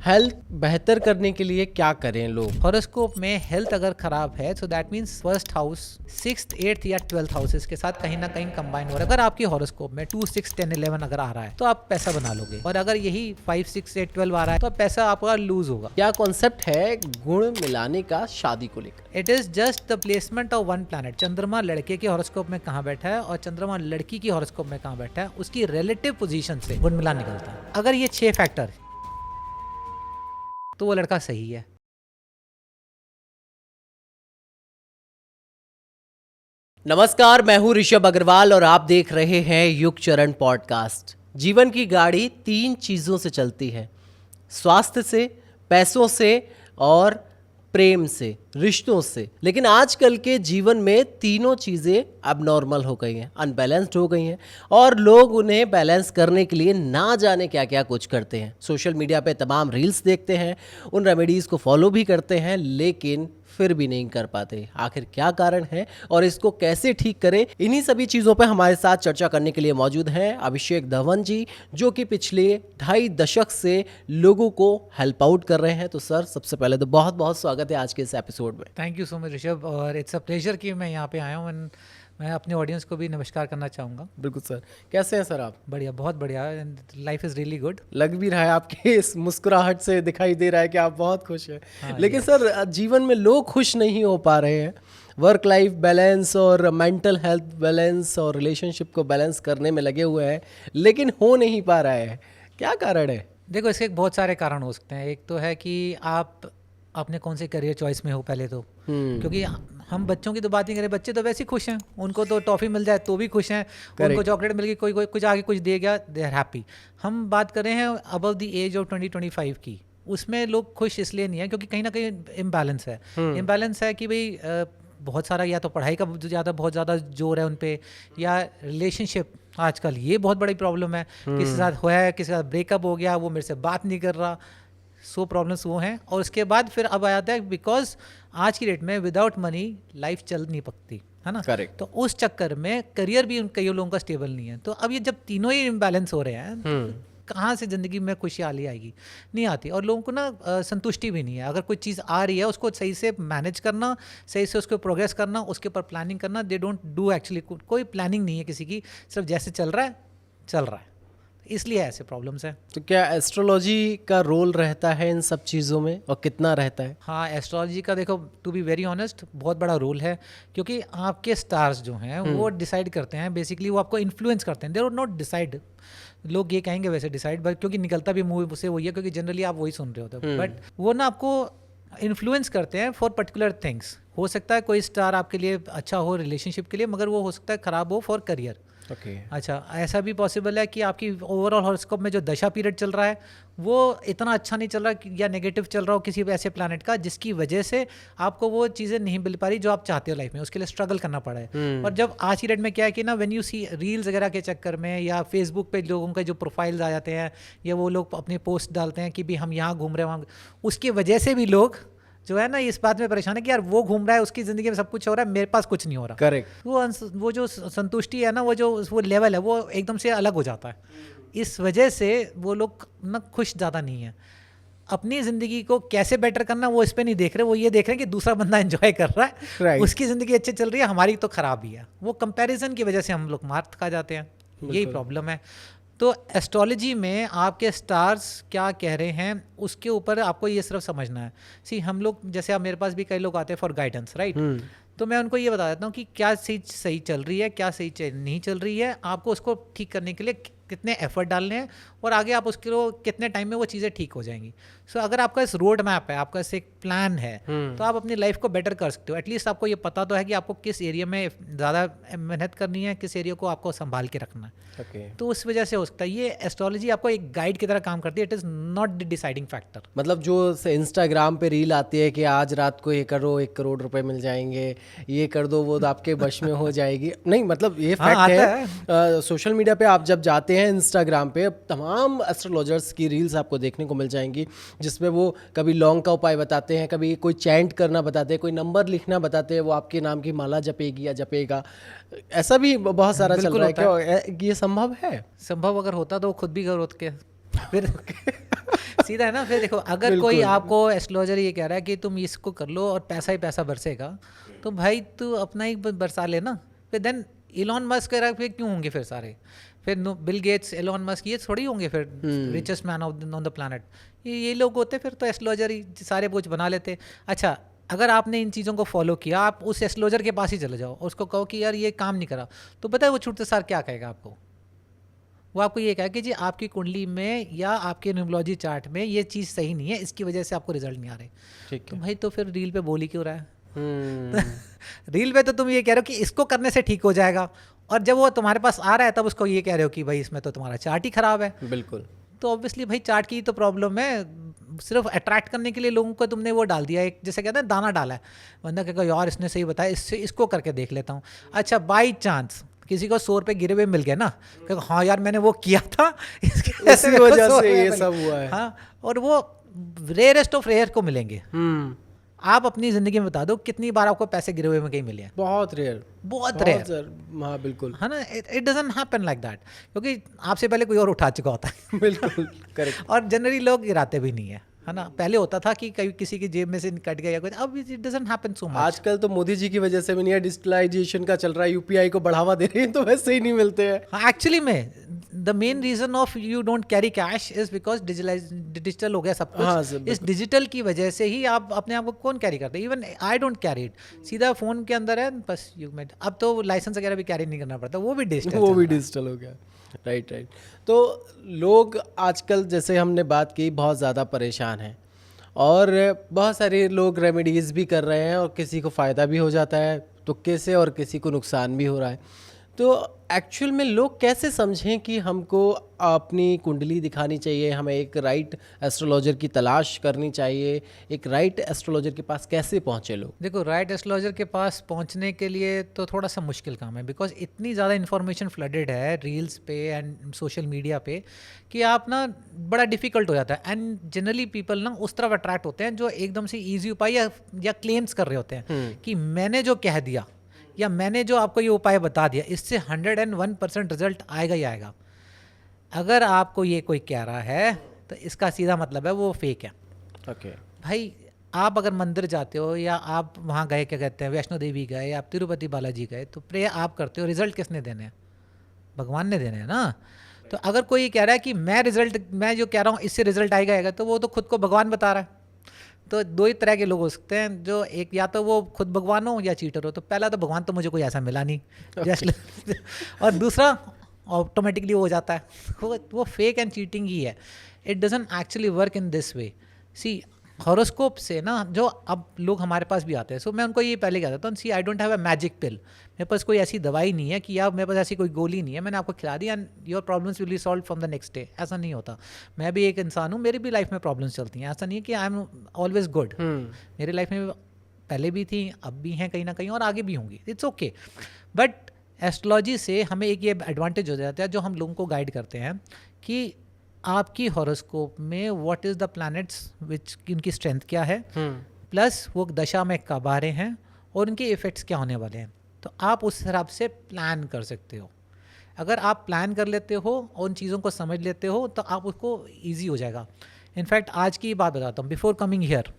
Health बेहतर करने के लिए क्या करें लोग? हॉरोस्कोप में हेल्थ अगर खराब है तो that means first house, sixth, eighth या 12th हाउसेस के साथ कहीं ना कहीं कंबाइन हो रहा है। अगर आपकी हॉरोस्कोप में 2, 6, 10, 11 अगर आ रहा है तो आप पैसा बना लोगे, और अगर यही 5, 6, 8, 12 आ रहा है तो पैसा आपका लूज होगा। क्या कॉन्सेप्ट है गुण मिलाने का शादी को लेकर? It is just the placement of one planet. चंद्रमा लड़के के हॉरोस्कोप में कहाँ बैठा है और चंद्रमा लड़की की हॉरोस्कोप में कहाँ बैठा है, उसकी रिलेटिव पोजीशन से गुण मिलान निकलता है। अगर ये 6 फैक्टर तो वो लड़का सही है। नमस्कार, मैं हूं ऋषभ अग्रवाल और आप देख रहे हैं युग चरण पॉडकास्ट। जीवन की गाड़ी 3 चीजों से चलती है, स्वास्थ्य से, पैसों से और प्रेम से, रिश्तों से। लेकिन आजकल के जीवन में तीनों चीजें अब नॉर्मल हो गई हैं, अनबैलेंस्ड हो गई हैं, और लोग उन्हें बैलेंस करने के लिए ना जाने क्या क्या कुछ करते हैं। सोशल मीडिया पे तमाम रील्स देखते हैं, उन रेमेडीज को फॉलो भी करते हैं, लेकिन फिर भी नहीं कर पाते। आखिर क्या कारण है और इसको कैसे ठीक करें, इन्हीं सभी चीज़ों पर हमारे साथ चर्चा करने के लिए मौजूद हैं अभिषेक धवन जी, जो कि पिछले 2.5 दशक से लोगों को हेल्प आउट कर रहे हैं। तो सर, सबसे पहले तो बहुत बहुत स्वागत है आज के इस एपिसोड में। Thank you so much Rishabh, और इट्स अ प्लेजर कि मैं यहाँ पे आया हूँ। मैं अपने ऑडियंस को भी नमस्कार करना चाहूँगा। बिल्कुल सर, कैसे हैं सर आप? बढ़िया, बहुत बढ़िया। Life is really good. लग भी रहा है आपके इस मुस्कुराहट से दिखाई दे रहा है कि आप बहुत खुश हैं। हाँ, लेकिन सर, जीवन में लोग खुश नहीं हो पा रहे हैं। वर्क लाइफ बैलेंस और मेंटल हेल्थ बैलेंस और रिलेशनशिप को बैलेंस करने में लगे हुए हैं, लेकिन हो नहीं पा रहा है। क्या कारण है? देखो, इसके बहुत सारे कारण हो सकते हैं। एक तो है कि आप अपने कौन से करियर चॉइस में हो पहले तो, क्योंकि हम बच्चों की तो बात नहीं करें, बच्चे तो वैसे ही खुश हैं, उनको तो टॉफ़ी मिल जाए तो भी खुश हैं, उनको चॉकलेट मिल गई, कोई कोई कुछ आगे कुछ दे गया, दे आर हैप्पी। हम बात कर रहे हैं अबव द एज ऑफ 20-25 की। उसमें लोग खुश इसलिए नहीं है क्योंकि कहीं ना कहीं इम्बैलेंस है। इम्बैलेंस है कि भाई बहुत सारा या तो पढ़ाई का बहुत ज़्यादा जोर है उन पे, या रिलेशनशिप आजकल ये बहुत बड़ी प्रॉब्लम है। किसी के साथ हुआ है, किसी के साथ ब्रेकअप हो गया, वो मेरे से बात नहीं कर रहा, सो प्रॉब्लम्स वो हैं। और उसके बाद फिर अब आता है बिकॉज आज की डेट में विदाउट मनी लाइफ चल नहीं पकती है ना। करेक्ट। तो उस चक्कर में करियर भी उन कई लोगों का स्टेबल नहीं है। तो अब ये जब तीनों ही इम्बैलेंस हो रहे हैं, कहाँ से ज़िंदगी में खुशहाली आएगी? नहीं आती। और लोगों को ना संतुष्टि भी नहीं है। अगर कोई चीज़ आ रही है उसको सही से मैनेज करना, सही से उसको प्रोग्रेस करना, उसके ऊपर प्लानिंग करना, दे डोंट डू एक्चुअली। कोई प्लानिंग नहीं है किसी की, सिर्फ जैसे चल रहा है चल रहा है, इसलिए ऐसे प्रॉब्लम्स हैं। तो क्या एस्ट्रोलॉजी का रोल रहता है इन सब चीज़ों में, और कितना रहता है? हाँ, एस्ट्रोलॉजी का देखो, टू बी वेरी ऑनेस्ट, बहुत बड़ा रोल है। क्योंकि आपके स्टार्स जो हैं वो डिसाइड करते हैं, बेसिकली वो आपको इन्फ्लुएंस करते हैं। दे नॉट डिसाइड, लोग ये कहेंगे वैसे डिसाइड, बट क्योंकि निकलता भी मुंह से वही है, क्योंकि जनरली आप वही सुन रहे होते हो। बट वो ना आपको इन्फ्लुएंस करते हैं फॉर पर्टिकुलर थिंग्स। हो सकता है कोई स्टार आपके लिए अच्छा हो रिलेशनशिप के लिए, मगर वो हो सकता है ख़राब हो फॉर करियर। अच्छा, ऐसा भी पॉसिबल है कि आपकी ओवरऑल हॉरोस्कोप में जो दशा पीरियड चल रहा है वो इतना अच्छा नहीं चल रहा, या नेगेटिव चल रहा हो किसी ऐसे प्लैनेट का, जिसकी वजह से आपको वो चीज़ें नहीं मिल पा रही जो आप चाहते हो लाइफ में, उसके लिए स्ट्रगल करना पड़ा है। और जब आज की डेट में क्या है कि ना, व्हेन यू सी रील्स वगैरह के चक्कर में, या फेसबुक पे लोगों के जो प्रोफाइल्स आ जाते हैं, या वो लोग अपने पोस्ट डालते हैं कि भी हम यहाँ घूम रहे हैं, वहाँ, उसकी वजह से भी लोग जो है ना इस बात में परेशान है कि यार वो घूम रहा है, उसकी ज़िंदगी में सब कुछ हो रहा है, मेरे पास कुछ नहीं हो रहा। करेक्ट। वो जो संतुष्टि है ना, वो लेवल है, वो एकदम से अलग हो जाता है। इस वजह से वो लोग ना खुश ज़्यादा नहीं है। अपनी ज़िंदगी को कैसे बेटर करना वो इस पर नहीं देख रहे, वो ये देख रहे हैं कि दूसरा बंदा एंजॉय कर रहा है, उसकी ज़िंदगी अच्छी चल रही है, हमारी तो ख़राब ही है। वो कंपैरिजन की वजह से हम लोग मार खा जाते हैं, यही प्रॉब्लम है। तो एस्ट्रोलॉजी में आपके स्टार्स क्या कह रहे हैं उसके ऊपर आपको ये सिर्फ समझना है। सी, हम लोग जैसे, अब मेरे पास भी कई लोग आते हैं फॉर गाइडेंस, राइट? तो मैं उनको ये बता देता हूँ कि क्या सही चल रही है, क्या सही नहीं चल रही है, आपको उसको ठीक करने के लिए कितने एफर्ट डालने हैं, और आगे आप उसके कितने टाइम में वो चीज़ें ठीक हो जाएंगी। सो अगर आपका इस रोड मैप है, आपका एक प्लान है, तो आप अपनी लाइफ को बेटर कर सकते हो। एटलीस्ट आपको ये पता तो है कि आपको किस एरिया में ज़्यादा मेहनत करनी है, किस एरिया को आपको संभाल के रखना है। तो उस वजह से हो सकता है ये एस्ट्रोलॉजी आपको एक गाइड की तरह काम करती है। It is not the deciding factor. मतलब जो इंस्टाग्राम पे रील आती है कि आज रात को ये करो 1 करोड़ रुपए मिल जाएंगे, ये कर दो वो आपके वश में हो जाएगी, नहीं, मतलब ये फैक्ट है। सोशल मीडिया पे आप जब जाते हैं इंस्टाग्राम पे, तमाम एस्ट्रोलॉजर्स की रील्स आपको देखने को मिल जाएंगी, जिसमें वो कभी लॉन्ग का उपाय बताते हैं, कभी कोई चैंट करना बताते हैं, कोई नंबर लिखना बताते हैं, वो आपके नाम की माला जपेगी या जपेगा। ऐसा भी बहुत सारा चल रहा है। क्या ये संभव है? संभव अगर होता तो वो खुद भी कर के फिर सीधा है ना। फिर देखो अगर कोई आपको एस्ट्रोलॉजर ये कह रहा है कि तुम इसको कर लो और पैसा ही पैसा बरसेगा, तो भाई तू अपना ही बरसा ले ना। फिर देन इलॉन मस्क कह रहा है, फिर क्यों होंगे फिर सारे, फिर बिल गेट्स, एलोन मस्क, ये थोड़ी होंगे फिर richest man on the planet. ये लोग होते फिर तो एस्ट्रोलॉजर ही सारे कुछ बना लेते। अच्छा, अगर आपने इन चीज़ों को फॉलो किया, आप उस एस्ट्रोलॉजर के पास ही चले जाओ, उसको कहो कि यार ये काम नहीं करा, तो पता है वो छूटते सार क्या कहेगा आपको? वो आपको ये कहा कि जी आपकी कुंडली में या आपके न्यूमरोलॉजी चार्ट में ये चीज़ सही नहीं है, इसकी वजह से आपको रिजल्ट नहीं आ रहे। ठीक तो है। भाई तो फिर रील पे बोल ही क्यों रहा है? रील पे तो तुम ये कह रहे हो कि इसको करने से ठीक हो जाएगा, और जब वो तुम्हारे पास आ रहा है तब उसको ये कह रहे हो कि भाई इसमें तो तुम्हारा चार्ट ही खराब है। बिल्कुल। तो ऑब्वियसली भाई चार्ट की तो प्रॉब्लम है, सिर्फ अट्रैक्ट करने के लिए लोगों को तुमने वो डाल दिया, एक जैसे कहते हैं दाना डाला है, बंदा कहेगा यार इसने सही बताया, इससे इसको करके देख लेता हूँ। अच्छा, बाई चांस किसी को 100 रुपये गिरे हुए मिल गए ना, कहेगा हाँ यार मैंने वो किया था, इसी वजह से ये सब हुआ है। हाँ, और वो रेयरेस्ट ऑफ रेयर को मिलेंगे। आप अपनी ज़िंदगी में बता दो कितनी बार आपको पैसे गिरे हुए में कहीं मिले हैं? बहुत रेयर, बहुत रेयर। हाँ बिल्कुल, है ना, it doesn't happen like that, क्योंकि आपसे पहले कोई और उठा चुका होता है। बिल्कुल करेक्ट। और जनरली लोग गिराते भी नहीं है ना। पहले होता था कि कहीं किसी की जेब में से कट गया या कुछ, अब it doesn't happen so much. आजकल तो मोदी जी की वजह से भी नहीं है, डिजिटलाइजेशन का चल रहा है, यूपीआई को बढ़ावा दे रहे हैं, तो वैसे ही नहीं मिलते हैं। हाँ, एक्चुअली में the main reason of you don't carry cash is because digital हो गया सब कुछ। हाँ, इस डिजिटल की वजह से ही आप अपने आप को कौन कैरी करते हैं? Even I don't carry it, सीधा फोन के अंदर है बस। यू मेड, अब तो लाइसेंस वगैरह भी कैरी नहीं करना पड़ता, वो भी डिजिटल हो गया। राइट। तो लोग आजकल, जैसे हमने बात की, बहुत ज़्यादा परेशान हैं, और बहुत सारे लोग रेमेडीज़ भी कर रहे हैं, और किसी को फ़ायदा भी हो जाता है तुक्के से, और किसी को नुकसान भी हो रहा है। तो एक्चुअल में लोग कैसे समझें कि हमको अपनी कुंडली दिखानी चाहिए, हमें एक राइट एस्ट्रोलॉजर की तलाश करनी चाहिए, एक राइट एस्ट्रोलॉजर के पास कैसे पहुँचे लोग? देखो, राइट एस्ट्रोलॉजर के पास पहुंचने के लिए तो थोड़ा सा मुश्किल काम है, बिकॉज इतनी ज़्यादा इन्फॉर्मेशन फ्लडेड है रील्स पे एंड सोशल मीडिया पे कि आप ना बड़ा डिफिकल्ट हो जाता है। एंड जनरली पीपल ना उस तरफ अट्रैक्ट होते हैं जो एकदम से ईजी उपाय या क्लेम्स कर रहे होते हैं कि मैंने जो कह दिया या मैंने जो आपको ये उपाय बता दिया, इससे 101% रिजल्ट आएगा ही आएगा। अगर आपको ये कोई कह रहा है तो इसका सीधा मतलब है वो फेक है। ओके। भाई आप अगर मंदिर जाते हो या आप वहाँ गए, क्या कहते हैं, वैष्णो देवी गए, आप तिरुपति बालाजी गए, तो प्रे आप करते हो, रिजल्ट किसने देने हैं? भगवान ने देने हैं ना। तो अगर कोई कह रहा है कि मैं जो कह रहा हूँ इससे रिजल्ट आएगा, तो वो तो खुद को भगवान बता रहा है। तो दो ही तरह के लोग हो सकते हैं, जो एक या तो वो खुद भगवान हो या चीटर हो। तो पहला तो भगवान तो मुझे कोई ऐसा मिला नहीं, और दूसरा ऑटोमेटिकली हो जाता है वो फेक एंड चीटिंग ही है। It doesn't actually work in this way. See, horoscope से ना जो अब लोग हमारे पास भी आते हैं, सो मैं उनको ये पहले कहता था, see I don't have a magic pill, मेरे पास कोई ऐसी दवाई नहीं है कि यार मेरे पास ऐसी कोई गोली नहीं है मैंने आपको खिला दी and your problems will be solved from the next day. ऐसा नहीं होता। मैं भी एक इंसान हूँ, मेरी भी लाइफ में प्रॉब्लम्स चलती हैं। ऐसा नहीं है कि आई एम ऑलवेज गुड। मेरी लाइफ में पहले भी थी, अब भी हैं कहीं ना कहीं, और आगे भी होंगी। It's okay. बट एस्ट्रोलॉजी से हमें एक ये एडवांटेज हो जाता है, जो हम लोगों को गाइड करते हैं कि आपकी हॉरोस्कोप में व्हाट इज़ द प्लैनेट्स विच, उनकी स्ट्रेंथ क्या है, प्लस वो दशा में कब आ रहे हैं और उनके इफ़ेक्ट्स क्या होने वाले हैं। तो आप उस हिसाब से प्लान कर सकते हो। अगर आप प्लान कर लेते हो और उन चीज़ों को समझ लेते हो तो आप उसको ईजी हो जाएगा। इनफैक्ट आज की बात बताता हूँ, बिफोर कमिंग हियर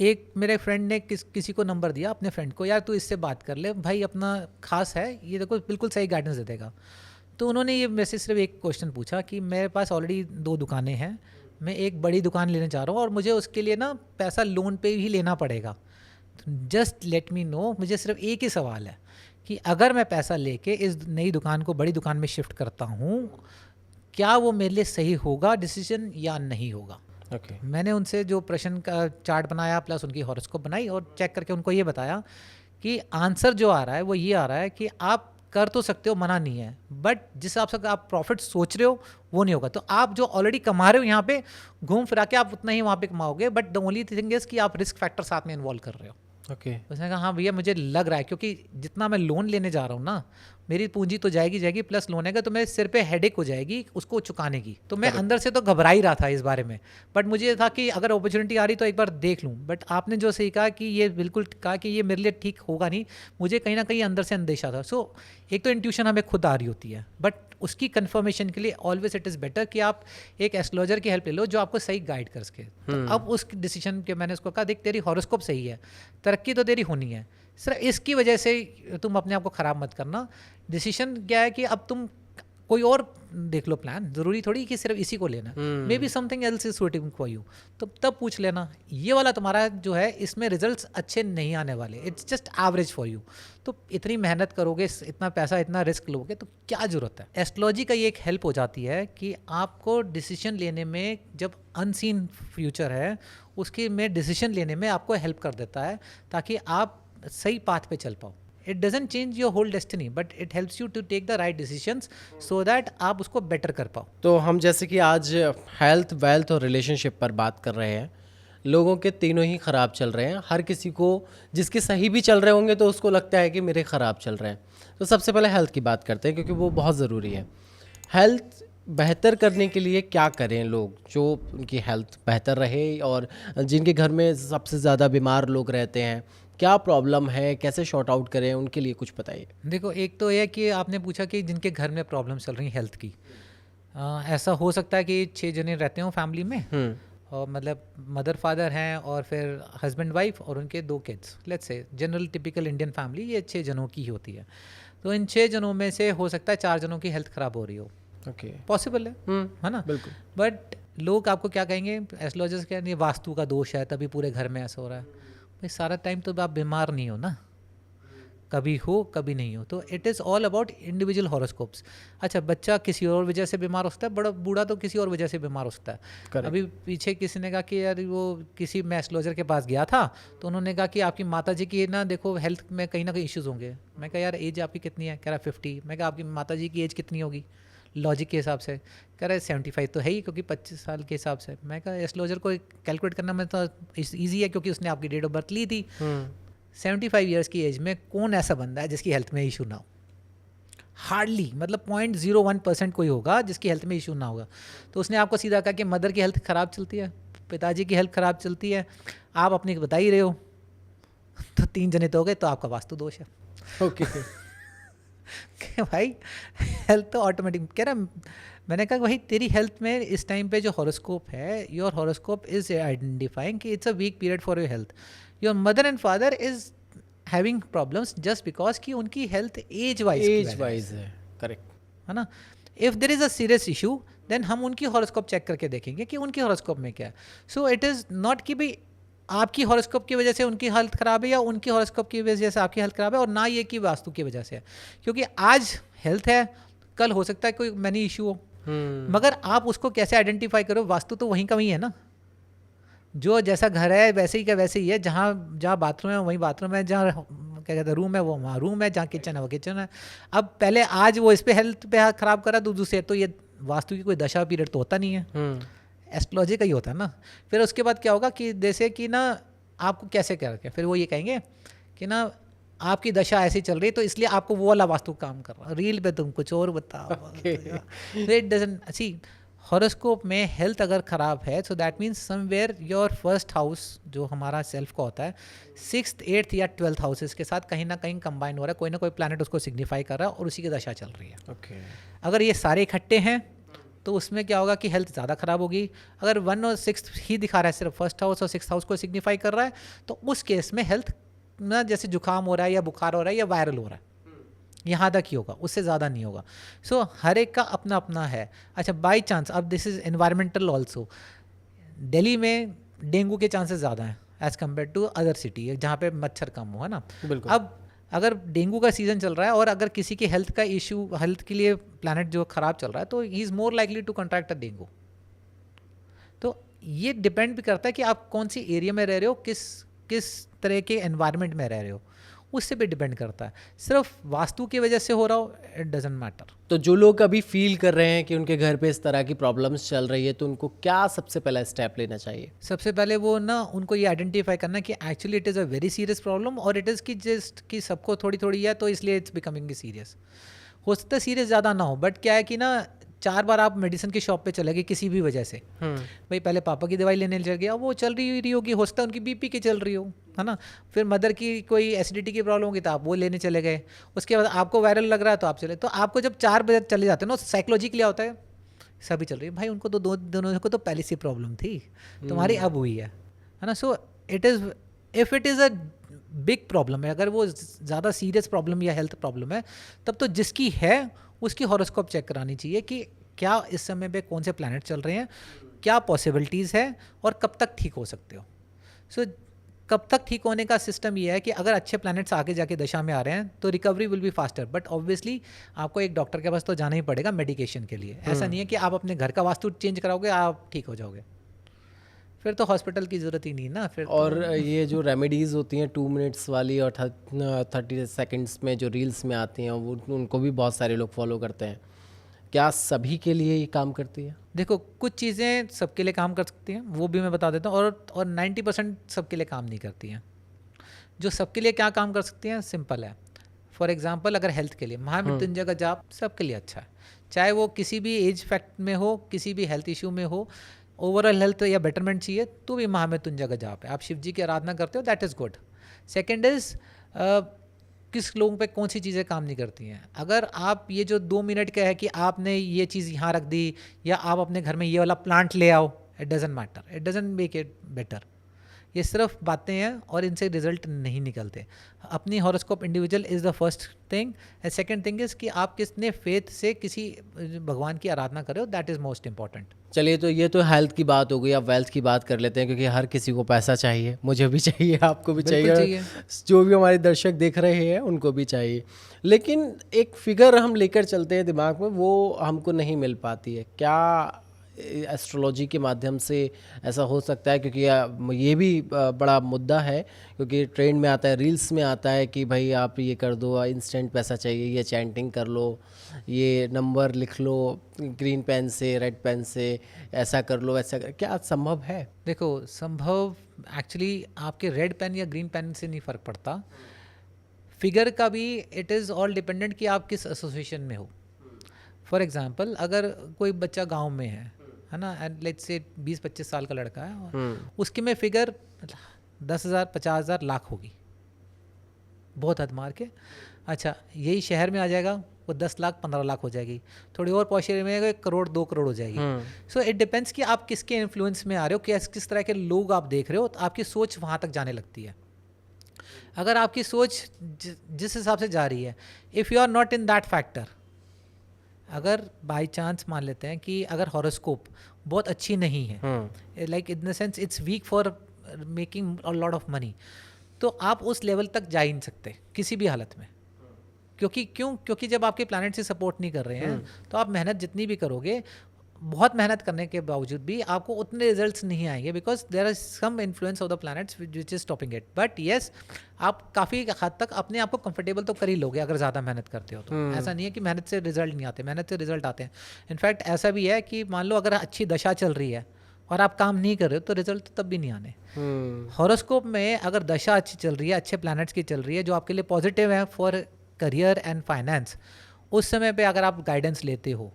एक मेरे फ्रेंड ने किसी को नंबर दिया अपने फ्रेंड को, यार तू इससे बात कर ले भाई, अपना खास है ये, देखो बिल्कुल सही गाइडेंस दे देगा। तो उन्होंने ये मेरे से सिर्फ एक क्वेश्चन पूछा कि मेरे पास ऑलरेडी 2 दुकानें हैं, मैं एक बड़ी दुकान लेने जा रहा हूँ और मुझे उसके लिए ना पैसा लोन पे ही लेना पड़ेगा। जस्ट लेट मी नो, मुझे सिर्फ एक ही सवाल है कि अगर मैं पैसा लेके इस नई दुकान को बड़ी दुकान में शिफ्ट करता हूँ, क्या वो मेरे लिए सही होगा डिसीजन या नहीं होगा। मैंने उनसे जो प्रश्न का चार्ट बनाया प्लस उनकी हॉरोस्कोप बनाई और चेक करके उनको ये बताया कि आंसर जो आ रहा है वो ये आ रहा है कि आप कर तो सकते हो, मना नहीं है, बट जिस हिसाब से आप प्रॉफिट सोच रहे हो वो नहीं होगा। तो आप जो ऑलरेडी कमा रहे हो यहाँ पे घूम फिरा के आप उतना ही वहाँ पे कमाओगे, but the only thing is कि आप रिस्क फैक्टर साथ में इन्वॉल्व कर रहे हो। उसने कहा हाँ भैया मुझे लग रहा है, क्योंकि जितना मैं लोन लेने जा रहा हूँ ना मेरी पूंजी तो जाएगी प्लस लोन है तो मेरे सिर पे हेडेक हो जाएगी उसको चुकाने की। तो मैं अंदर से तो घबरा ही रहा था इस बारे में, बट मुझे ये था कि अगर अपॉर्चुनिटी आ रही तो एक बार देख लूँ। बट आपने जो सही कहा कि ये बिल्कुल कहा कि ये मेरे लिए ठीक होगा नहीं, मुझे कहीं ना कहीं अंदर से अंदेशा था। सो एक तो इंट्यूशन हमें खुद आ रही होती है, बट उसकी कन्फर्मेशन के लिए ऑलवेज इट इज़ बेटर कि आप एक एस्ट्रोलॉजर की हेल्प ले लो जो आपको सही गाइड कर सके। तो अब उस डिसीजन के मैंने उसको कहा, देख तेरी हॉरोस्कोप सही है, तरक्की तो तेरी होनी है, सिर्फ इसकी वजह से तुम अपने आप को ख़राब मत करना। डिसीजन क्या है कि अब तुम कोई और देख लो प्लान, ज़रूरी थोड़ी कि सिर्फ इसी को लेना, may be something else is suitable for you, तो तब पूछ लेना ये वाला तुम्हारा जो है इसमें रिजल्ट्स अच्छे नहीं आने वाले, it's just average for you. तो इतनी मेहनत करोगे, इतना पैसा, इतना रिस्क लोगे तो क्या ज़रूरत है। एस्ट्रोलॉजी का ये एक हेल्प हो जाती है कि आपको डिसीजन लेने में, जब अनसीन फ्यूचर है उसके में डिसीजन लेने में आपको हेल्प कर देता है ताकि आप सही पाथ पे चल पाओ। It doesn't change your whole destiny but it helps you to take the right decisions so that आप उसको बेटर कर पाओ। तो हम जैसे कि आज हेल्थ, वेल्थ और रिलेशनशिप पर बात कर रहे हैं, लोगों के तीनों ही ख़राब चल रहे हैं। हर किसी को, जिसके सही भी चल रहे होंगे तो उसको लगता है कि मेरे ख़राब चल रहे हैं। तो सबसे पहले हेल्थ की बात करते हैं क्योंकि वो बहुत ज़रूरी है। हेल्थ बेहतर करने के लिए क्या करें लोग, जो उनकी हेल्थ बेहतर रहे, और जिनके घर में सबसे ज़्यादा बीमार लोग रहते हैं, क्या प्रॉब्लम है, कैसे शॉर्ट आउट करें, उनके लिए कुछ बताइए। देखो, एक तो यह कि आपने पूछा कि जिनके घर में प्रॉब्लम चल रही हेल्थ की, ऐसा हो सकता है कि 6 जने रहते हो फैमिली में, और मतलब मदर फादर हैं और फिर हस्बैंड वाइफ और उनके 2 kids, let's say general typical Indian family ये 6 जनों की ही होती है। तो इन 6 जनों में से हो सकता है 4 जनों की हेल्थ ख़राब हो रही हो। ओके, पॉसिबल है ना? बिल्कुल। बट लोग आपको क्या कहेंगे, एस्ट्रोलॉजर्स क्या, ये वास्तु का दोष है तभी पूरे घर में ऐसा हो रहा है। भाई सारा टाइम तो आप बीमार नहीं हो ना, कभी हो कभी नहीं हो। तो it is all about individual horoscopes. अच्छा, बच्चा किसी और वजह से बीमार हो सकता है, बड़ा बूढ़ा तो किसी और वजह से बीमार हो सकता है। Correct. अभी पीछे किसी ने कहा कि यार वो किसी मैं एस्ट्रोलॉजर के पास गया था तो उन्होंने कहा कि आपकी माता जी की ना देखो हेल्थ में कहीं ना कहीं इश्यूज़ होंगे। मैं कहा यार एज आपकी कितनी है? कह रहा 50। मैं कहा आपकी माता जी की एज कितनी होगी लॉजिक के हिसाब से? कह रहा है 75 तो है ही क्योंकि 25 साल के हिसाब से। मैं कहा एस्ट्रोलॉजर को कैलकुलेट करना में तो ईजी है क्योंकि उसने आपकी डेट ऑफ बर्थ ली थी। 75 ईयर्स की एज में कौन ऐसा बंदा है जिसकी हेल्थ में इशू ना हो? हार्डली, मतलब 0.01% कोई होगा जिसकी हेल्थ में इशू ना होगा। तो उसने आपको सीधा कहा कि मदर की हेल्थ ख़राब चलती है, पिताजी की हेल्थ ख़राब चलती है, आप अपनी बता ही रहे हो, तो 3 जने तो हो गए, तो आपका वास्तु दोष है। ओके भाई हेल्थ तो ऑटोमेटिक कह रहा। मैंने कहा भाई तेरी हेल्थ में इस टाइम पे जो हॉरोस्कोप है, योर हॉरोस्कोप इज आइडेंटिफाइंग कि it's a weak period for your health. Your mother and father is having problems just because कि उनकी हेल्थ एज वाइज है। करेक्ट है ना। If there is a serious issue then हम उनकी horoscope check करके देखेंगे कि उनकी हॉरोस्कोप में क्या है। सो इट इज़ नॉट कि भाई आपकी हॉरोस्कोप की वजह से उनकी हेल्थ ख़राब है या उनकी हॉरोस्कोप की वजह से आपकी हेल्थ ख़राब है, और ना ये कि वास्तु की वजह से है। क्योंकि आज हेल्थ है, कल हो सकता है कोई मनी इशू हो, मगर आप उसको कैसे आइडेंटिफाई करो? वास्तु तो वहीं का वहीं है ना। जो जैसा घर है वैसे ही का वैसे ही है, जहाँ बाथरूम है वहीं बाथरूम है, जहाँ क्या कहते हैं रूम है वो वहाँ रूम है, जहाँ किचन है वो किचन है। अब पहले आज वो इस पे हेल्थ पे ख़राब करा तो दूसरे, तो ये वास्तु की कोई दशा पीरियड तो होता नहीं है, एस्ट्रोलॉजी का ही होता है ना। फिर उसके बाद क्या होगा कि जैसे कि ना आपको कैसे करके फिर वो ये कहेंगे कि ना आपकी दशा ऐसी चल रही है तो इसलिए आपको वो वाला वास्तु काम कर रहा है, रील पे तुम कुछ और बताओ। इट डजंट सी हॉरोस्कोप में हेल्थ अगर ख़राब है so that means somewhere your first house जो हमारा सेल्फ का होता है 6th 8th या 12th हाउसेस के साथ कहीं ना कहीं कंबाइन हो रहा है, कोई ना कोई प्लैनेट उसको सिग्निफाई कर रहा है और उसी की दशा चल रही है। अगर ये सारे इकट्ठे हैं तो उसमें क्या होगा कि हेल्थ ज़्यादा ख़राब होगी। अगर 1 और 6 ही दिखा रहा है, सिर्फ फर्स्ट हाउस और 6th हाउस को सिग्निफाई कर रहा है, तो उस केस में हेल्थ ना जैसे जुकाम हो रहा है या बुखार हो रहा है या वायरल हो रहा है, यहाँ तक ही होगा, उससे ज़्यादा नहीं होगा। सो हर एक का अपना अपना है। अच्छा, बाई चांस अब this is environmental also, Delhi में डेंगू के चांसेस ज़्यादा हैं as compare to other city जहाँ पे मच्छर कम हो, है ना। अब अगर डेंगू का सीज़न चल रहा है और अगर किसी की हेल्थ का इशू, हेल्थ के लिए प्लैनेट जो ख़राब चल रहा है, तो he is more likely to contract a dengue. तो ये डिपेंड भी करता है कि आप कौन सी एरिया में रह रहे हो, किस तरह के एनवायरनमेंट में रह रहे हो, उससे भी डिपेंड करता है। सिर्फ वास्तु की वजह से हो रहा हो, इट डजेंट मैटर। तो जो लोग अभी फील कर रहे हैं कि उनके घर पे इस तरह की प्रॉब्लम्स चल रही है, तो उनको क्या सबसे पहला स्टेप लेना चाहिए? सबसे पहले वो ना उनको ये आइडेंटिफाई करना कि actually it is a very serious problem, और इट इज़ कि जस्ट कि सबको थोड़ी थोड़ी है तो इसलिए इट्स बिकमिंग सीरियस। हो सकता है सीरियस ज़्यादा ना हो, बट क्या है कि ना 4 बार आप मेडिसिन की शॉप पे चले गए किसी भी वजह से, भाई पहले पापा की दवाई लेने चल गया, वो चल रही होगी, हो सकता है उनकी बीपी की चल रही हो, है ना, फिर मदर की कोई एसिडिटी की प्रॉब्लम होगी तो आप वो लेने चले गए, उसके बाद आपको वायरल लग रहा है तो आप चले, तो आपको जब 4 बजे चले जाते हैं ना, साइकोलॉजिकली होता है सभी चल रही है, भाई उनको तो दोनों को तो पहले से प्रॉब्लम थी, तुम्हारी अब हुई है ना। So it is, if it is a big problem है, अगर वो ज़्यादा सीरियस प्रॉब्लम या हेल्थ प्रॉब्लम है, तब तो जिसकी है उसकी हॉरोस्कोप चेक करानी चाहिए कि क्या इस समय पे कौन से प्लैनेट चल रहे हैं, क्या पॉसिबिलिटीज़ है और कब तक ठीक हो सकते हो। सो कब तक ठीक होने का सिस्टम ये है कि अगर अच्छे प्लैनेट्स आगे जाके दशा में आ रहे हैं तो recovery will be faster, but obviously आपको एक डॉक्टर के पास तो जाना ही पड़ेगा मेडिकेशन के लिए। ऐसा नहीं है कि आप अपने घर का वास्तु चेंज कराओगे आप ठीक हो जाओगे, फिर तो हॉस्पिटल की ज़रूरत ही नहीं ना फिर। और ये जो रेमेडीज़ होती हैं 2 मिनट्स वाली और 30 सेकंड्स में जो रील्स में आती हैं, वो उनको भी बहुत सारे लोग फॉलो करते हैं, क्या सभी के लिए ये काम करती है? देखो कुछ चीज़ें सबके लिए काम कर सकती हैं, वो भी मैं बता देता हूँ, और 90% सबके लिए काम नहीं करती हैं। जो सबके लिए क्या काम कर सकती हैं, सिंपल है। फॉर एग्जांपल अगर हेल्थ के लिए महामृत्युंजय का जाप सबके लिए अच्छा है, चाहे वो किसी भी एज फैक्ट में हो, किसी भी हेल्थ इशू में हो, ओवरऑल हेल्थ या बेटरमेंट चाहिए तो भी महामृत्युंजय का जाप है। आप शिव जी की आराधना करते हो, that is good. Second is किस लोगों पे कौन सी चीज़ें काम नहीं करती हैं। अगर आप ये जो 2 मिनट का है कि आपने ये चीज़ यहाँ रख दी या आप अपने घर में ये वाला प्लांट ले आओ, it doesn't matter, it doesn't make it better. ये सिर्फ बातें हैं और इनसे रिजल्ट नहीं निकलते। अपनी horoscope individual is the first thing, and second thing is कि आप कितने फेथ से किसी भगवान की आराधना कर रहे हो, दैट इज़ मोस्ट इंपॉर्टेंट। चलिए, तो ये तो हेल्थ की बात हो गई, अब वेल्थ की बात कर लेते हैं, क्योंकि हर किसी को पैसा चाहिए, मुझे भी चाहिए, आपको भी चाहिए, जो भी हमारे दर्शक देख रहे हैं उनको भी चाहिए, लेकिन एक फिगर हम लेकर चलते हैं दिमाग में, वो हमको नहीं मिल पाती है। क्या एस्ट्रोलॉजी के माध्यम से ऐसा हो सकता है? क्योंकि ये भी बड़ा मुद्दा है, क्योंकि ट्रेंड में आता है, रील्स में आता है कि भाई आप ये कर दो, इंस्टेंट पैसा चाहिए, ये चैंटिंग कर लो, ये नंबर लिख लो ग्रीन पेन से, रेड पेन से, ऐसा कर लो, ऐसा कर, क्या संभव है? देखो संभव एक्चुअली आपके रेड पेन या ग्रीन पेन से नहीं फ़र्क पड़ता, फिगर का भी इट इज़ ऑल डिपेंडेंट कि आप किस एसोसिएशन में हो। फॉर एग्जांपल अगर कोई बच्चा गांव में है ना, एंड लेट्स से 20-25 साल का लड़का है और उसके में फिगर 10,000, 50,000, लाख होगी, बहुत हद मार के। अच्छा यही शहर में आ जाएगा वो 10 लाख 15 लाख हो जाएगी, थोड़ी और पॉश एरिया में 1 करोड़ 2 करोड़ हो जाएगी। सो इट डिपेंड्स कि आप किसके इन्फ्लुएंस में आ रहे हो, किस तरह के लोग आप देख रहे हो, तो आपकी सोच वहाँ तक जाने लगती है। अगर आपकी सोच जिस हिसाब से जा रही है, if you are not in that factor, अगर बाई चांस मान लेते हैं कि अगर हॉरोस्कोप बहुत अच्छी नहीं है, like in the sense it's weak for making a lot of money, तो आप उस लेवल तक जा ही नहीं सकते किसी भी हालत में। क्योंकि जब आपके प्लैनेट से सपोर्ट नहीं कर रहे हैं तो आप मेहनत जितनी भी करोगे, बहुत मेहनत करने के बावजूद भी आपको उतने रिजल्ट्स नहीं आएंगे, because there are some influence of the planets which is stopping it. But yes, आप काफ़ी हद तक अपने आप को कंफर्टेबल तो कर ही लोगे अगर ज़्यादा मेहनत करते हो तो। ऐसा नहीं है कि मेहनत से रिजल्ट नहीं आते, मेहनत से रिजल्ट आते हैं। इनफैक्ट ऐसा भी है कि मान लो अगर अच्छी दशा चल रही है और आप काम नहीं कर रहे हो तो रिजल्ट तब भी नहीं आने। हॉरोस्कोप में अगर दशा अच्छी चल रही है, अच्छे प्लैनेट्स की चल रही है जो आपके लिए पॉजिटिव है फॉर करियर एंड फाइनेंस, उस समय पे अगर आप गाइडेंस लेते हो,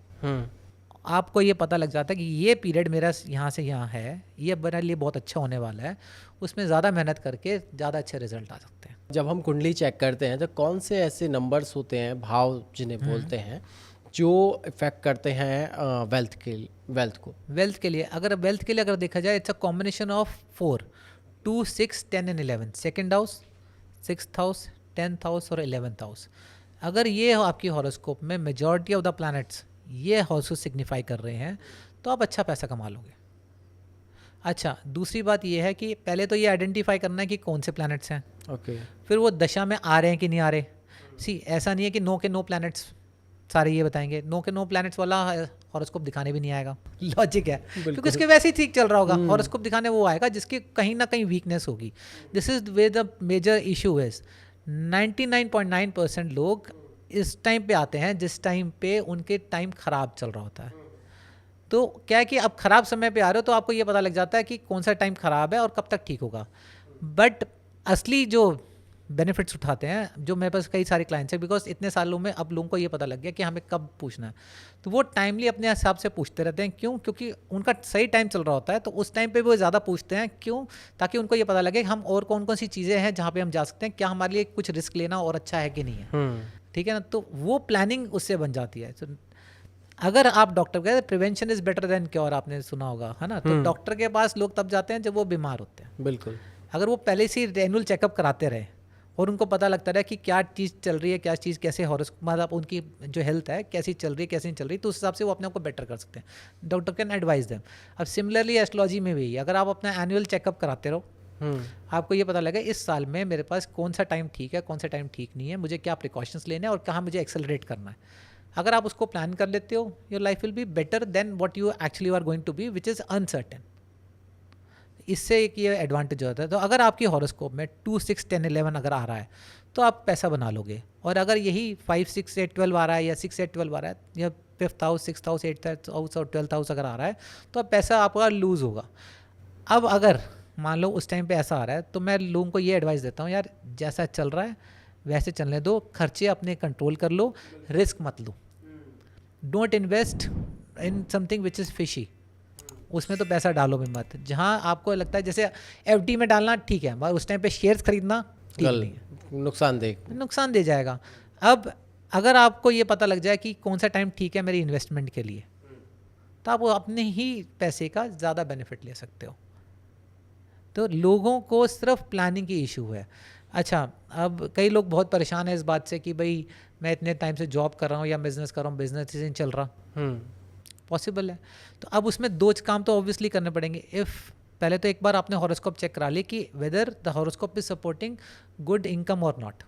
आपको ये पता लग जाता है कि ये पीरियड मेरा यहाँ से यहाँ है, ये मेरे लिए बहुत अच्छा होने वाला है, उसमें ज़्यादा मेहनत करके ज़्यादा अच्छे रिजल्ट आ सकते हैं। जब हम कुंडली चेक करते हैं तो कौन से ऐसे नंबर्स होते हैं, भाव जिन्हें बोलते हैं, जो इफेक्ट करते हैं वेल्थ के लिए? अगर वेल्थ के लिए अगर देखा जाए, it's a combination of 4, 2, 6, 10 and 11, second house, 6th house, 10th house और 11th हाउस। अगर ये हो आपकी हॉरोस्कोप में मेजॉरिटी ऑफ द प्लैनेट्स ये हाउस को सिग्निफाई कर रहे हैं तो आप अच्छा पैसा कमा लोगे। अच्छा, दूसरी बात ये है कि पहले तो ये आइडेंटिफाई करना है कि कौन से प्लैनेट्स हैं, फिर वो दशा में आ रहे हैं कि नहीं आ रहे। ऐसा नहीं है कि नो के नो प्लैनेट्स सारे ये बताएंगे, नो के नो प्लैनेट्स वाला हॉरोस्कोप दिखाने भी नहीं आएगा, लॉजिक है, क्योंकि उसके वैसे ही ठीक चल रहा होगा। हॉरोस्कोप दिखाने वो आएगा जिसकी कहीं ना कहीं वीकनेस होगी। This is way the major issue is 99.9% लोग इस टाइम पे आते हैं जिस टाइम पे उनके टाइम ख़राब चल रहा होता है। तो क्या है कि अब ख़राब समय पे आ रहे हो तो आपको ये पता लग जाता है कि कौन सा टाइम ख़राब है और कब तक ठीक होगा। बट असली जो बेनिफिट्स उठाते हैं, जो मेरे पास कई सारे क्लाइंट्स हैं, बिकॉज इतने सालों में अब लोगों को ये पता लग गया कि हमें कब पूछना है, तो वो टाइमली अपने हिसाब से पूछते रहते हैं। क्यों? क्योंकि उनका सही टाइम चल रहा होता है, तो उस टाइम पे वो ज़्यादा पूछते हैं। क्यों? ताकि उनको ये पता लगे हम और कौन कौन सी चीज़ें हैं जहाँ पे हम जा सकते हैं, क्या हमारे लिए कुछ रिस्क लेना और अच्छा है कि नहीं है। ठीक है ना? तो वो प्लानिंग उससे बन जाती है। तो अगर आप डॉक्टर के, prevention is better than cure, आपने सुना होगा, है ना? तो डॉक्टर के पास लोग तब जाते हैं जब वो बीमार होते हैं। बिल्कुल। अगर वो पहले से ही एनुअल चेकअप कराते रहे और उनको पता लगता रहा कि क्या चीज़ चल रही है, क्या चीज़ कैसे मतलब उनकी जो हेल्थ है कैसी चल रही है, कैसी नहीं चल रही, तो उस हिसाब से वो अपने आप को बेटर कर सकते हैं। Doctor can advise them. अब सिमिलरली एस्ट्रोलॉजी में भी अगर आप अपना एनुअल चेकअप कराते रहो, आपको ये पता लगे इस साल में मेरे पास कौन सा टाइम ठीक है, कौन सा टाइम ठीक नहीं है, मुझे क्या प्रिकॉशंस लेने हैं और कहाँ मुझे एक्सेलरेट करना है। अगर आप उसको प्लान कर लेते हो, your life will be better than what you actually are going to be, which is uncertain. इससे एक ये एडवांटेज होता है। तो अगर आपकी हॉरोस्कोप में 2, 6, 10, 11 अगर आ रहा है तो आप पैसा बना लोगे। और अगर यही 5, 6, 8, 12 आ रहा है या 6, 8, 12 आ रहा है या 5th house, 6th house, 8th house और 12th हाउस अगर आ रहा है तो अब पैसा आपका लूज़ होगा। अब अगर मान लो उस टाइम पे ऐसा आ रहा है तो मैं लोगों को ये एडवाइस देता हूँ, यार जैसा चल रहा है वैसे चलने दो, खर्चे अपने कंट्रोल कर लो, रिस्क मत लो। Don't invest in something which is fishy, उसमें तो पैसा डालो भी मत। जहाँ आपको लगता है जैसे एफडी में डालना ठीक है, मगर उस टाइम पे शेयर्स खरीदना ठीक नहीं है, नुकसान दे जाएगा। अब अगर आपको ये पता लग जाए कि कौन सा टाइम ठीक है मेरी इन्वेस्टमेंट के लिए, तो आप अपने ही पैसे का ज़्यादा बेनिफिट ले सकते हो। तो लोगों को सिर्फ प्लानिंग की इशू है। अच्छा, अब कई लोग बहुत परेशान हैं इस बात से कि भाई मैं इतने टाइम से जॉब कर रहा हूँ या बिजनेस कर रहा हूँ, बिजनेस नहीं चल रहा। पॉसिबल है, तो अब उसमें दो काम तो ऑब्वियसली करने पड़ेंगे। इफ़ पहले तो एक बार आपने हॉरोस्कोप चेक करा ली कि whether the horoscope is supporting good income और नॉट।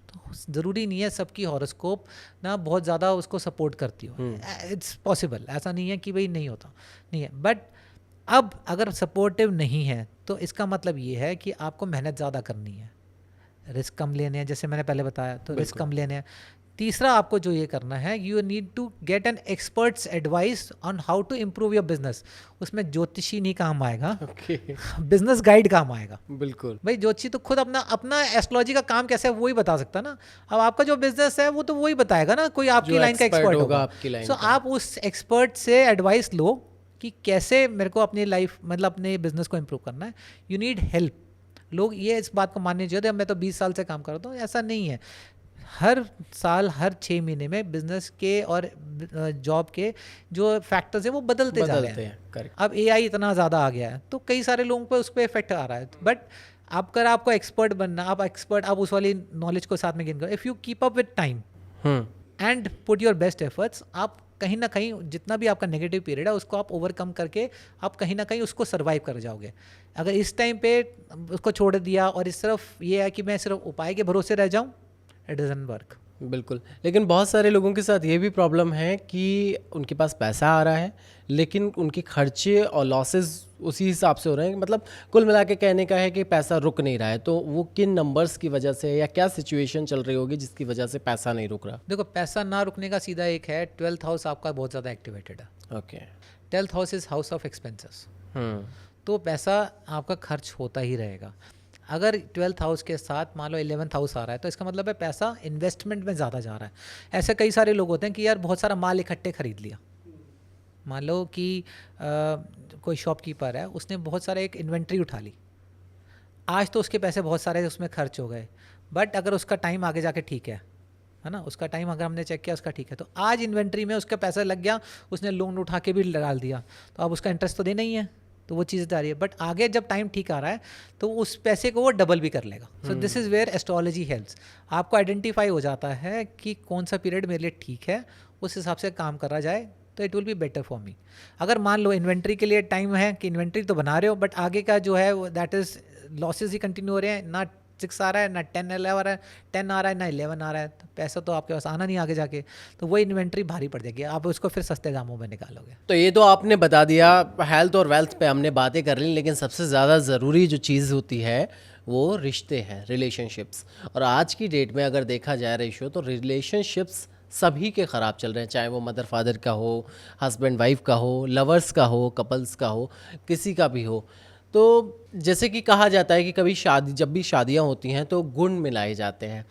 तो ज़रूरी नहीं है सबकी हॉरोस्कोप ना बहुत ज़्यादा उसको सपोर्ट करती हो, इट्स पॉसिबल, ऐसा नहीं है कि भाई नहीं होता, नहीं है। बट अब अगर सपोर्टिव नहीं है तो इसका मतलब ये है कि आपको मेहनत ज़्यादा करनी है, रिस्क कम लेने हैं, जैसे मैंने पहले बताया, तो रिस्क कम लेने हैं। तीसरा आपको जो ये करना है, you need to get an experts advice on how to improve your business. उसमें ज्योतिषी नहीं काम आएगा, बिजनेस गाइड काम आएगा। बिल्कुल भाई ज्योतिषी तो खुद अपना एस्ट्रोलॉजी का काम कैसे है वो ही बता सकता ना। अब आपका जो बिजनेस है वो तो वही बताएगा ना, कोई आपकी लाइन का एक्सपर्ट होगा। सो आप उस एक्सपर्ट से एडवाइस लो कि कैसे मेरे को अपनी लाइफ मतलब अपने बिजनेस को इम्प्रूव करना है। You need help. लोग ये इस बात को मानने चाहिए, मैं तो 20 साल से काम कर रहा हूँ, ऐसा नहीं है। हर साल, हर 6 महीने में बिजनेस के और जॉब के जो फैक्टर्स हैं वो बदलते जा रहे हैं। अब एआई इतना ज़्यादा आ गया है तो कई सारे लोगों पे उस पर इफेक्ट आ रहा है। बट अगर आपको एक्सपर्ट बनना, आप उस वाली नॉलेज को साथ में गेन करो। If you keep up with time and put your best efforts, आप कहीं ना कहीं जितना भी आपका नेगेटिव पीरियड है उसको आप ओवरकम करके आप कहीं ना कहीं उसको सर्वाइव कर जाओगे। अगर इस टाइम पे उसको छोड़ दिया और इस तरफ ये है कि मैं सिर्फ उपाय के भरोसे रह जाऊँ, इट डजंट वर्क। बिल्कुल, लेकिन बहुत सारे लोगों के साथ ये भी प्रॉब्लम है कि उनके पास पैसा आ रहा है लेकिन उनके खर्चे और लॉसेस उसी हिसाब से हो रहे हैं। मतलब कुल मिला के कहने का है कि पैसा रुक नहीं रहा है। तो वो किन नंबर्स की वजह से या क्या सिचुएशन चल रही होगी जिसकी वजह से पैसा नहीं रुक रहा? देखो, पैसा ना रुकने का सीधा एक है, 12th हाउस आपका बहुत ज़्यादा एक्टिवेटेड है। Okay, 12th house is house of expenses. तो पैसा आपका खर्च होता ही रहेगा। अगर 12th हाउस के साथ मान लो 11th हाउस आ रहा है तो इसका मतलब है पैसा इन्वेस्टमेंट में ज़्यादा जा रहा है। ऐसे कई सारे लोग होते हैं कि यार बहुत सारा माल इकट्ठे खरीद लिया। मान लो कि कोई शॉपकीपर है, उसने बहुत सारे एक इन्वेंट्री उठा ली, आज तो उसके पैसे बहुत सारे उसमें खर्च हो गए। बट अगर उसका टाइम आगे जाके ठीक है ना, उसका टाइम अगर हमने चेक किया उसका ठीक है, तो आज इन्वेंट्री में उसका पैसा लग गया, उसने लोन उठा के भी डाल दिया, तो अब उसका इंटरेस्ट तो देना ही है, तो वो चीज़ जा रही है। बट आगे जब टाइम ठीक आ रहा है तो उस पैसे को वो डबल भी कर लेगा। So this is where astrology helps. आपको आइडेंटिफाई हो जाता है कि कौन सा पीरियड मेरे लिए ठीक है, उस हिसाब से काम करा जाए तो it will be better for me. अगर मान लो इन्वेंट्री के लिए टाइम है कि इन्वेंट्री तो बना रहे हो बट आगे का जो है that is losses he continue हो रहे हैं, ना 6 आ रहा है, ना 10 11 आ रहा है, 10 आ रहा है, ना 11 आ रहा है, तो पैसा तो आपके पास आना नहीं आगे जाके, तो वो इन्वेंट्री भारी पड़ जाएगी, आप उसको फिर सस्ते दामों में निकालोगे। तो ये तो आपने बता दिया, हेल्थ और वेल्थ पे हमने बातें कर ली, लेकिन सबसे ज़्यादा ज़रूरी जो चीज़ होती है वो रिश्ते हैं, रिलेशनशिप्स। और आज की डेट में अगर देखा जाए रेशो, तो रिलेशनशिप्स सभी के ख़राब चल रहे हैं, चाहे वो मदर फादर का हो, हस्बैंड वाइफ का हो, लवर्स का हो, कपल्स का हो, किसी का भी हो। तो जैसे कि कहा जाता है कि कभी शादी, जब भी शादियां होती हैं तो गुण मिलाए जाते हैं,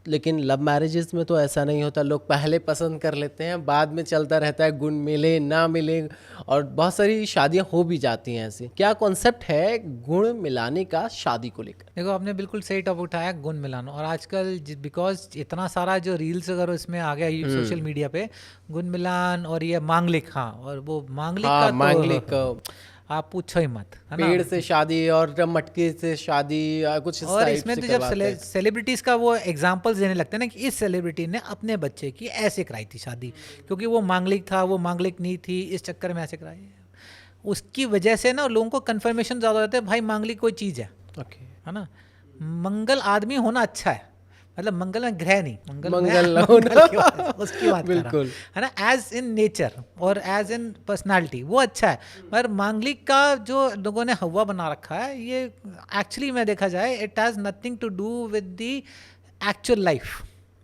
लेकिन लव मैरिजेस में तो ऐसा नहीं होता। लोग पहले पसंद कर लेते हैं, बाद में चलता रहता है गुण मिले ना मिले, और बहुत सारी शादियां हो भी जाती हैं ऐसी। क्या कॉन्सेप्ट है गुण मिलाने का शादी को लेकर? देखो, आपने बिल्कुल सही टॉपिक उठाया, गुण मिलाना। और आजकल बिकॉज इतना सारा जो रील्स अगर इसमें आ गया सोशल मीडिया पे, गुण मिलान और ये मांगलिक, हाँ, और वो मांगलिक हाँ, का मांगलिक, तो आप पूछो ही मत, है ना। पेड़ से शादी और मटके से शादी, कुछ इस और टाइप इसमें से तो जब करवाते हैं। सेलिब्रिटीज का वो एग्जांपल्स देने लगते हैं ना, कि इस सेलिब्रिटी ने अपने बच्चे की ऐसे कराई थी शादी, क्योंकि वो मांगलिक था, वो मांगलिक नहीं थी, इस चक्कर में ऐसे कराई। उसकी वजह से ना लोगों को कंफर्मेशन ज़्यादा रहता है, भाई मांगलिक कोई चीज़ है, ओके, है ना। मंगल आदमी होना अच्छा है, मतलब मंगल में ग्रह नहीं, मंगल में मंगल मंगल की उसकी बात कर रहा हूं, बिल्कुल। है ना। एज इन नेचर और एज इन पर्सनालिटी वो अच्छा है, मगर मांगलिक का जो लोगों ने हवा बना रखा है, ये एक्चुअली में देखा जाए it has nothing to do with the actual life,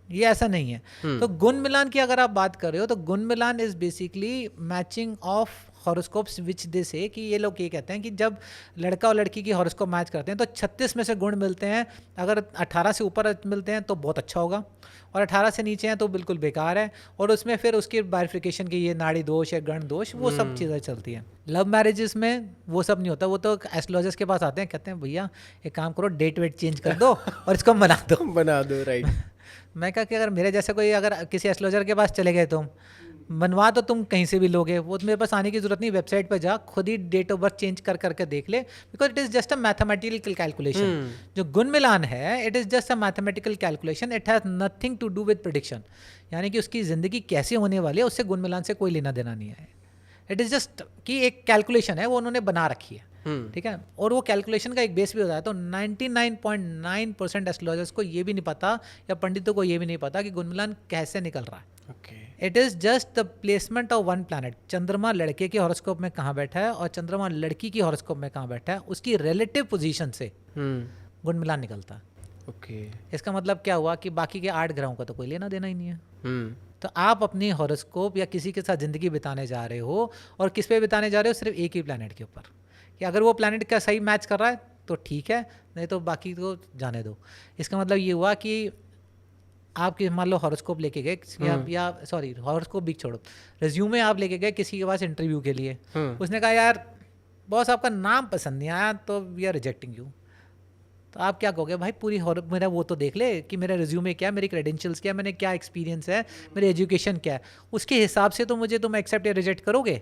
ये ऐसा नहीं है। तो गुण मिलान की अगर आप बात कर रहे हो, तो गुण मिलान is basically matching of horoscopes which they say, कि ये लोग ये कहते हैं कि जब लड़का और लड़की की हॉरोस्कोप मैच करते हैं तो 36 में से गुण मिलते हैं। अगर 18 से ऊपर मिलते हैं तो बहुत अच्छा होगा, और 18 से नीचे हैं तो बिल्कुल बेकार है। और उसमें फिर उसकी बाइफिकेशन की ये नाड़ी दोष या गण दोष, वो सब चीज़ें चलती हैं। लव मैरिजेस में वो सब नहीं होता, वो तो एस्ट्रोलॉजर्स के पास आते हैं, कहते हैं भैया एक काम करो, डेट वेट चेंज कर दो और इसको बना दो। बना दो, राइट। मैं कहा कि अगर मेरे जैसे कोई, अगर किसी एस्ट्रोलॉजर के पास चले गए तुम, बनवा तो तुम कहीं से भी लोगे, वो मेरे पास आने की जरूरत नहीं, वेबसाइट पर जा, खुद ही डेट ऑफ बर्थ चेंज कर करके देख ले, because it is just a mathematical calculation. जो गुण मिलान है, it is just a mathematical calculation, it has nothing to do with prediction, यानी कि उसकी ज़िंदगी कैसे होने वाली है उससे गुण मिलान से कोई लेना देना नहीं है। इट इज़ जस्ट कि एक कैलकुलेशन है, वो उन्होंने बना रखी है, ठीक है। और वो कैलकुलेशन का एक बेस भी होता है। तो 99.9% एस्ट्रोलॉजर्स को ये भी नहीं पता, या पंडितों को ये भी नहीं पता कि गुण मिलान कैसे निकल रहा है। It is just the placement of one planet. चंद्रमा लड़के के हॉरोस्कोप में कहाँ बैठा है और चंद्रमा लड़की की हॉरोस्कोप में कहाँ बैठा है, उसकी रिलेटिव पोजीशन से गुण मिलान निकलता है। ओके, इसका मतलब क्या हुआ कि बाकी के 8 ग्रहों का तो कोई लेना देना ही नहीं है। तो आप अपनी हॉरोस्कोप या किसी के साथ ज़िंदगी बिताने जा रहे हो, और किस पे बिताने जा रहे हो, सिर्फ एक ही प्लैनेट के ऊपर, कि अगर वो प्लैनेट का सही मैच कर रहा है तो ठीक है, नहीं तो बाकी को जाने दो। इसका मतलब ये हुआ कि आप मान लो हॉरोस्कोप लेके गए, या सॉरी हॉरोस्कोप भी छोड़ो, रिज्यूमे आप लेके गए किसी के पास इंटरव्यू के लिए, उसने कहा यार बॉस आपका नाम पसंद नहीं आया तो वी आर रिजेक्टिंग यू। तो आप क्या कहोगे, भाई पूरी मेरा वो तो देख ले कि मेरा रिज्यूमे क्या है, मेरी क्रेडेंशियल्स क्या है, मैंने क्या एक्सपीरियंस है, मेरी एजुकेशन क्या है, उसके हिसाब से तो मुझे तुम एक्सेप्ट या रिजेक्ट करोगे।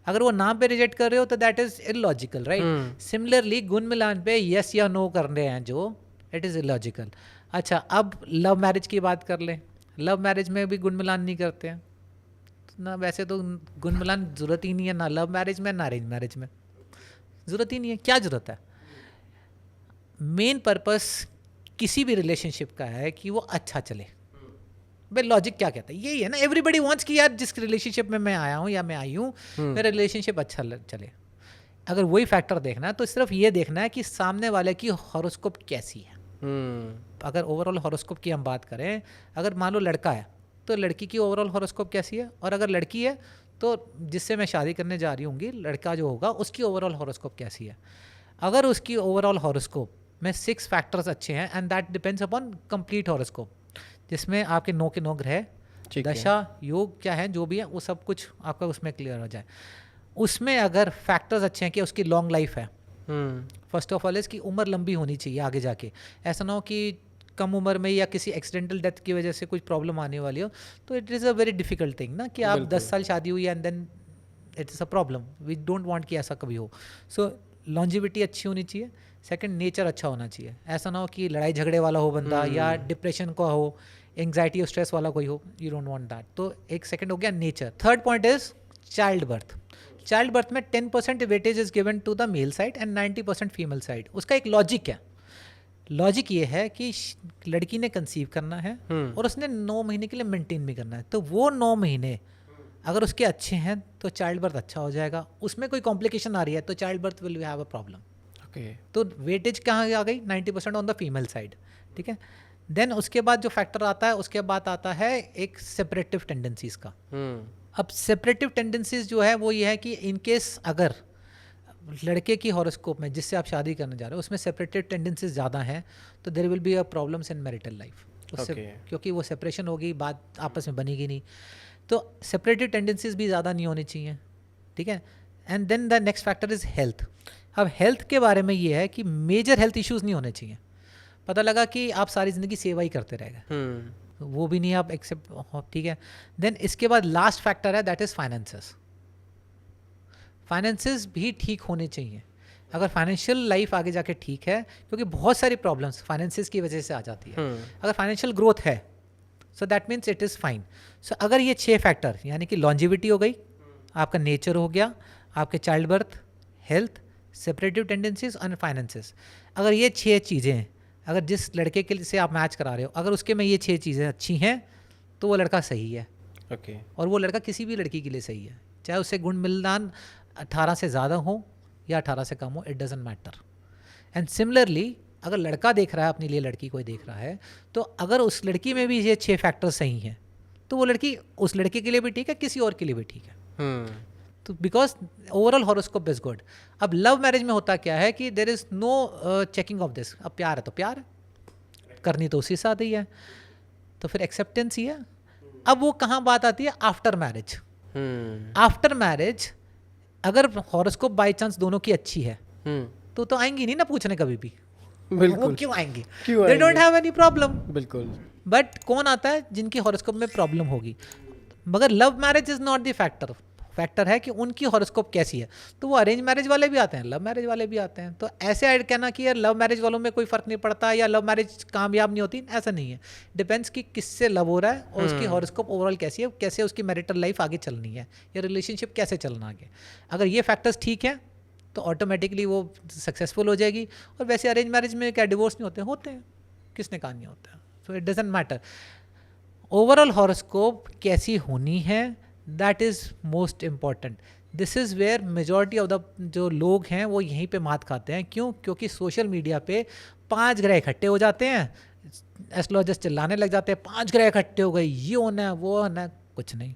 अगर वो नाम पे रिजेक्ट कर रहे हो तो that is illogical, right. Similarly गुण मिलान पे यस या नो कर रहे हैं जो, इट इज़ इलॉजिकल। अच्छा, अब लव मैरिज की बात कर लें। लव मैरिज में भी गुण मिलान नहीं करते हैं ना, वैसे तो गुण मिलान ज़रूरत ही नहीं है, ना लव मैरिज में ना अरेंज मैरिज में, ज़रूरत ही नहीं है। क्या ज़रूरत है? मेन पर्पस किसी भी रिलेशनशिप का है कि वो अच्छा चले। भाई लॉजिक क्या कहता है, यही है ना, एवरीबडी वांट्स कि यार जिस रिलेशनशिप में मैं आया हूँ या मैं आई हूँ, मेरा रिलेशनशिप अच्छा चले। अगर वही फैक्टर देखना है तो सिर्फ ये देखना है कि सामने वाले की हॉरोस्कोप कैसी है। अगर ओवरऑल हॉरोस्कोप की हम बात करें, अगर मान लो लड़का है तो लड़की की ओवरऑल हॉरोस्कोप कैसी है, और अगर लड़की है तो जिससे मैं शादी करने जा रही होंगी, लड़का जो होगा उसकी ओवरऑल हॉरोस्कोप कैसी है। अगर उसकी ओवरऑल हॉरोस्कोप में 6 फैक्टर्स अच्छे हैं, and that depends upon complete horoscope, जिसमें आपके 9 के 9 ग्रह, दशा, योग क्या है, जो भी है वो सब कुछ आपका उसमें क्लियर हो जाए। उसमें अगर फैक्टर्स अच्छे हैं कि उसकी लॉन्ग लाइफ है, फर्स्ट ऑफ ऑल इसकी उम्र लंबी होनी चाहिए आगे जाके, ऐसा ना हो कि कम उम्र में या किसी एक्सीडेंटल डेथ की वजह से कुछ प्रॉब्लम आने वाली हो, तो it is a very difficult thing ना, कि आप 10 साल शादी हुई and then it is a problem. We don't want कि ऐसा कभी हो। सो लॉन्जिविटी अच्छी होनी चाहिए। सेकंड, नेचर अच्छा होना चाहिए, ऐसा ना हो कि लड़ाई झगड़े वाला हो बंदा, या डिप्रेशन का हो, एंग्जाइटी और स्ट्रेस वाला कोई हो, यू डोंट वांट दैट। तो एक सेकंड हो गया nature. Third point is child birth. Child birth में 10% weightage is given to the male side and 90% female side. उसका एक लॉजिक है, लॉजिक ये है कि लड़की ने कंसीव करना है और उसने 9 महीने के लिए मेंटेन भी करना है, तो वो 9 महीने अगर उसके अच्छे हैं तो चाइल्ड बर्थ अच्छा हो जाएगा। उसमें कोई कॉम्प्लिकेशन आ रही है तो child birth will have a problem. Okay, तो वेटेज कहाँ आ गई? 90% ऑन द फीमेल साइड, ठीक है। देन उसके बाद जो फैक्टर आता है, उसके बाद आता है एक सेपरेटिव टेंडेंसीज का। अब सेपरेटिव टेंडेंसीज जो है वो ये है कि इन केस अगर लड़के की हॉरोस्कोप में जिससे आप शादी करने जा रहे हो उसमें सेपरेटिव टेंडेंसीज ज़्यादा हैं तो there will be a problems in marital life उससे, क्योंकि वो सेपरेशन होगी, बात आपस में बनेगी नहीं। तो सेपरेटिव टेंडेंसीज भी ज़्यादा नहीं होनी चाहिए, ठीक है। And then the next factor is health. अब हेल्थ के बारे में ये है कि मेजर हेल्थ इश्यूज़ नहीं होने चाहिए। पता लगा कि आप सारी ज़िंदगी सेवा ही करते रह गए, वो भी नहीं आप एक्सेप्ट, ठीक है। देन इसके बाद लास्ट फैक्टर है दैट इज़ फाइनेंसेस। फाइनेंसेस भी ठीक होने चाहिए। अगर फाइनेंशियल लाइफ आगे जाके ठीक है, क्योंकि बहुत सारी प्रॉब्लम्स फाइनेंसेस की वजह से आ जाती है। अगर फाइनेंशियल ग्रोथ है so that means it is fine. So अगर ये 6 फैक्टर यानी कि लॉन्जिविटी हो गई, आपका नेचर हो गया, आपके child birth, health, separative tendencies और फाइनेंसेस, अगर ये 6 चीज़ें अगर जिस लड़के के से आप मैच करा रहे हो अगर उसके में ये 6 चीज़ें अच्छी हैं तो वो लड़का सही है। ओके, और वो लड़का किसी भी लड़की के लिए सही है, चाहे उससे गुण मिलान 18 से ज़्यादा हो या 18 से कम हो, it doesn't matter. And similarly अगर लड़का देख रहा है अपने लिए लड़की कोई देख रहा है तो अगर उस लड़की में भी ये 6 फैक्टर सही हैं तो वो लड़की उस लड़के के लिए भी ठीक है, किसी और के लिए भी ठीक है। तो because overall horoscope is good. अब लव मैरिज में होता क्या है कि there is no checking of this. अब प्यार है तो प्यार है, करनी तो उसी साथ ही है, तो फिर एक्सेप्टेंस ही है। अब वो कहाँ बात आती है? After marriage. आफ्टर मैरिज अगर हॉरोस्कोप बाई चांस दोनों की अच्छी है तो आएंगी नहीं ना पूछने कभी भी, बिल्कुल। वो क्यों आएंगी? They don't have any problem. बिल्कुल। बट कौन आता है? जिनकी हॉरोस्कोप में प्रॉब्लम होगी। मगर love marriage is not the factor. Factor है कि उनकी हॉरोस्कोप कैसी है। तो वो अरेंज मैरिज वाले भी आते हैं, लव मैरिज वाले भी आते हैं। तो ऐसे ऐड कहना कि यार लव मैरिज वालों में कोई फ़र्क नहीं पड़ता या लव मैरिज कामयाब नहीं होती, ऐसा नहीं है। डिपेंड्स कि किससे लव हो रहा है और उसकी हॉरोस्कोप ओवरऑल कैसी है, कैसे उसकी मैरिटल लाइफ आगे चलनी है या रिलेशनशिप कैसे चलना आगे। अगर ये फैक्टर्स ठीक है तो ऑटोमेटिकली वो सक्सेसफुल हो जाएगी। और वैसे अरेंज मैरिज में क्या डिवोर्स नहीं होते हैं, किसने कहा नहीं होता? So it doesn't matter. Overall horoscope कैसी होनी है that is most important. This is where majority of the जो लोग हैं वो यहीं पे मात खाते हैं। क्यों? क्योंकि सोशल मीडिया पे 5 ग्रह इकट्ठे हो जाते हैं, एस्ट्रोलॉजर्स चिल्लाने लग जाते हैं 5 ग्रह इकट्ठे हो गए, ये होना है वो होना है। कुछ नहीं,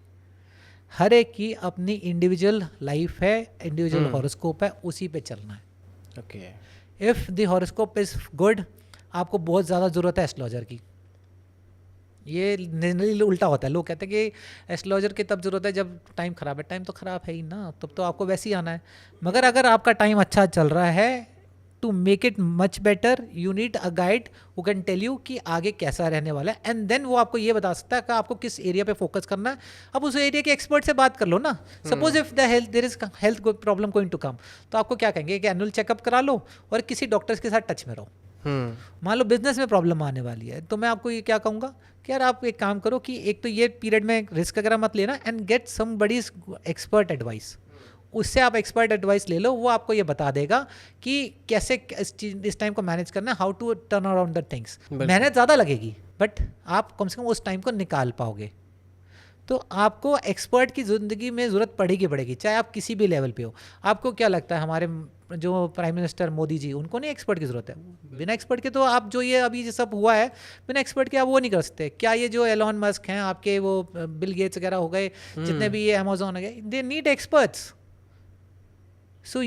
हर एक की अपनी इंडिविजुअल लाइफ है, इंडिविजुअल हॉरोस्कोप है, उसी पे चलना है। Okay, if the horoscope is good, आपको बहुत ज़्यादा ज़रूरत है एस्ट्रोलॉजर की। ये जनरली उल्टा होता है, लोग कहते हैं कि एस्ट्रोलॉजर की तब ज़रूरत है जब टाइम ख़राब है। टाइम तो ख़राब है ही ना, तब तो आपको वैसे ही आना है। मगर अगर आपका टाइम अच्छा चल रहा है, to make it much better you need a guide who can tell you कि आगे कैसा रहने वाला है। एंड देन वो आपको ये बता सकता है कि आपको किस एरिया पे फोकस करना है। अब उस एरिया के एक्सपर्ट से बात कर लो ना। Suppose if the health there is health problem going to come, तो आपको क्या कहेंगे कि एनुअल चेकअप करा लो और किसी डॉक्टर्स के साथ टच में रहो। मान लो बिजनेस में प्रॉब्लम आने वाली है तो मैं आपको ये क्या कहूँगा कि यार आप एक काम करो कि एक तो ये पीरियड में रिस्क वगैरह मत लेना and get somebody's expert advice. उससे आप एक्सपर्ट एडवाइस ले लो, वो आपको ये बता देगा कि कैसे इस टाइम को मैनेज करना है, how to turn around the things. मेहनत ज़्यादा लगेगी बट आप कम से कम उस टाइम को निकाल पाओगे। तो आपको एक्सपर्ट की ज़िंदगी में ज़रूरत पड़ेगी, चाहे आप किसी भी लेवल पे हो। आपको क्या लगता है हमारे जो प्राइम मिनिस्टर मोदी जी, उनको नहीं एक्सपर्ट की ज़रूरत है? बिना एक्सपर्ट के तो आप जो ये अभी सब हुआ है बिना एक्सपर्ट के आप वो नहीं कर सकते। क्या ये जो एलॉन मस्क हैं, आपके वो बिल गेट्स वगैरह हो गए, जितने भी ये अमेजोन हो गए, दे नीड एक्सपर्ट्स। सो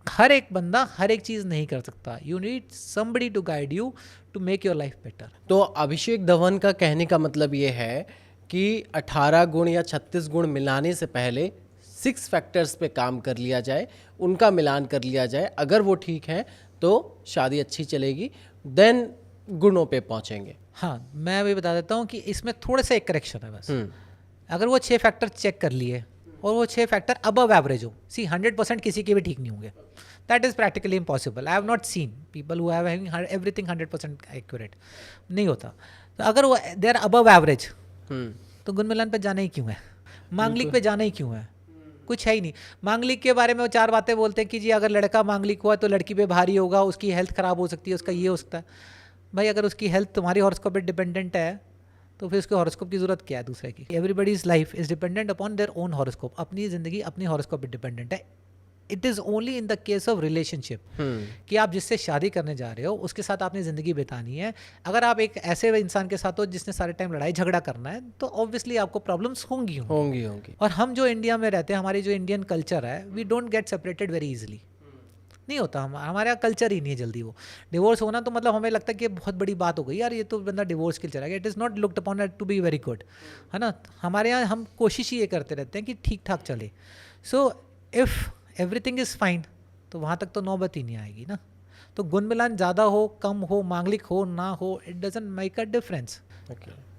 हर एक बंदा हर एक चीज़ नहीं कर सकता। You need somebody to guide you to make your life better. तो अभिषेक धवन का कहने का मतलब ये है कि 18 गुण या 36 गुण मिलाने से पहले 6 फैक्टर्स पे काम कर लिया जाए, उनका मिलान कर लिया जाए। अगर वो ठीक है तो शादी अच्छी चलेगी, देन गुणों पे पहुंचेंगे। हाँ, मैं भी बता देता हूँ कि इसमें थोड़ा सा एक करेक्शन है बस। अगर वो 6 फैक्टर चेक कर लिए और वो 6 फैक्टर अबव एवरेज हो, 100% किसी के भी ठीक नहीं होंगे। That is practically impossible. I have not seen people who have having everything 100% accurate, नहीं होता। तो अगर वो दे आर अबव एवरेज तो गुण मिलान पे जाना ही क्यों है, मांगलिक पे जाना ही क्यों है? कुछ है ही नहीं। मांगलिक के बारे में वो 4 बातें बोलते हैं कि जी अगर लड़का मांगलिक हुआ तो लड़की पे भारी होगा, उसकी हेल्थ खराब हो सकती है, उसका ये हो सकता है। भाई अगर उसकी हेल्थ तुम्हारी हॉरोस्कोप पे डिपेंडेंट है तो फिर उसके हॉरोस्कोप की जरूरत क्या है दूसरे की? Everybody's life is dependent upon their own horoscope. अपनी जिंदगी अपनी हॉरोस्कोप पे डिपेंडेंट है। It is only in the case of relationship कि आप जिससे शादी करने जा रहे हो उसके साथ आपने ज़िंदगी बितानी है। अगर आप एक ऐसे इंसान के साथ हो जिसने सारे टाइम लड़ाई झगड़ा करना है तो ऑब्वियसली आपको प्रॉब्लम्स होंगी। और हम जो इंडिया में रहते हैं, हमारी जो इंडियन कल्चर है, we don't get separated very easily. नहीं होता, हमारा कल्चर ही नहीं है जल्दी। वो डिवोर्स होना तो मतलब हमें लगता है कि ये बहुत बड़ी बात हो गई यार, ये तो बंदा डिवोर्स के लिए चला गया। It is not looked upon to be very good, है ना। हमारे यहाँ हम कोशिश ही ये करते रहते हैं कि ठीक ठाक चले। So if everything is fine तो वहाँ तक तो नौबत ही नहीं आएगी ना। तो गुण मिलान ज़्यादा हो, कम हो, मांगलिक हो, ना हो, it doesn't make a difference.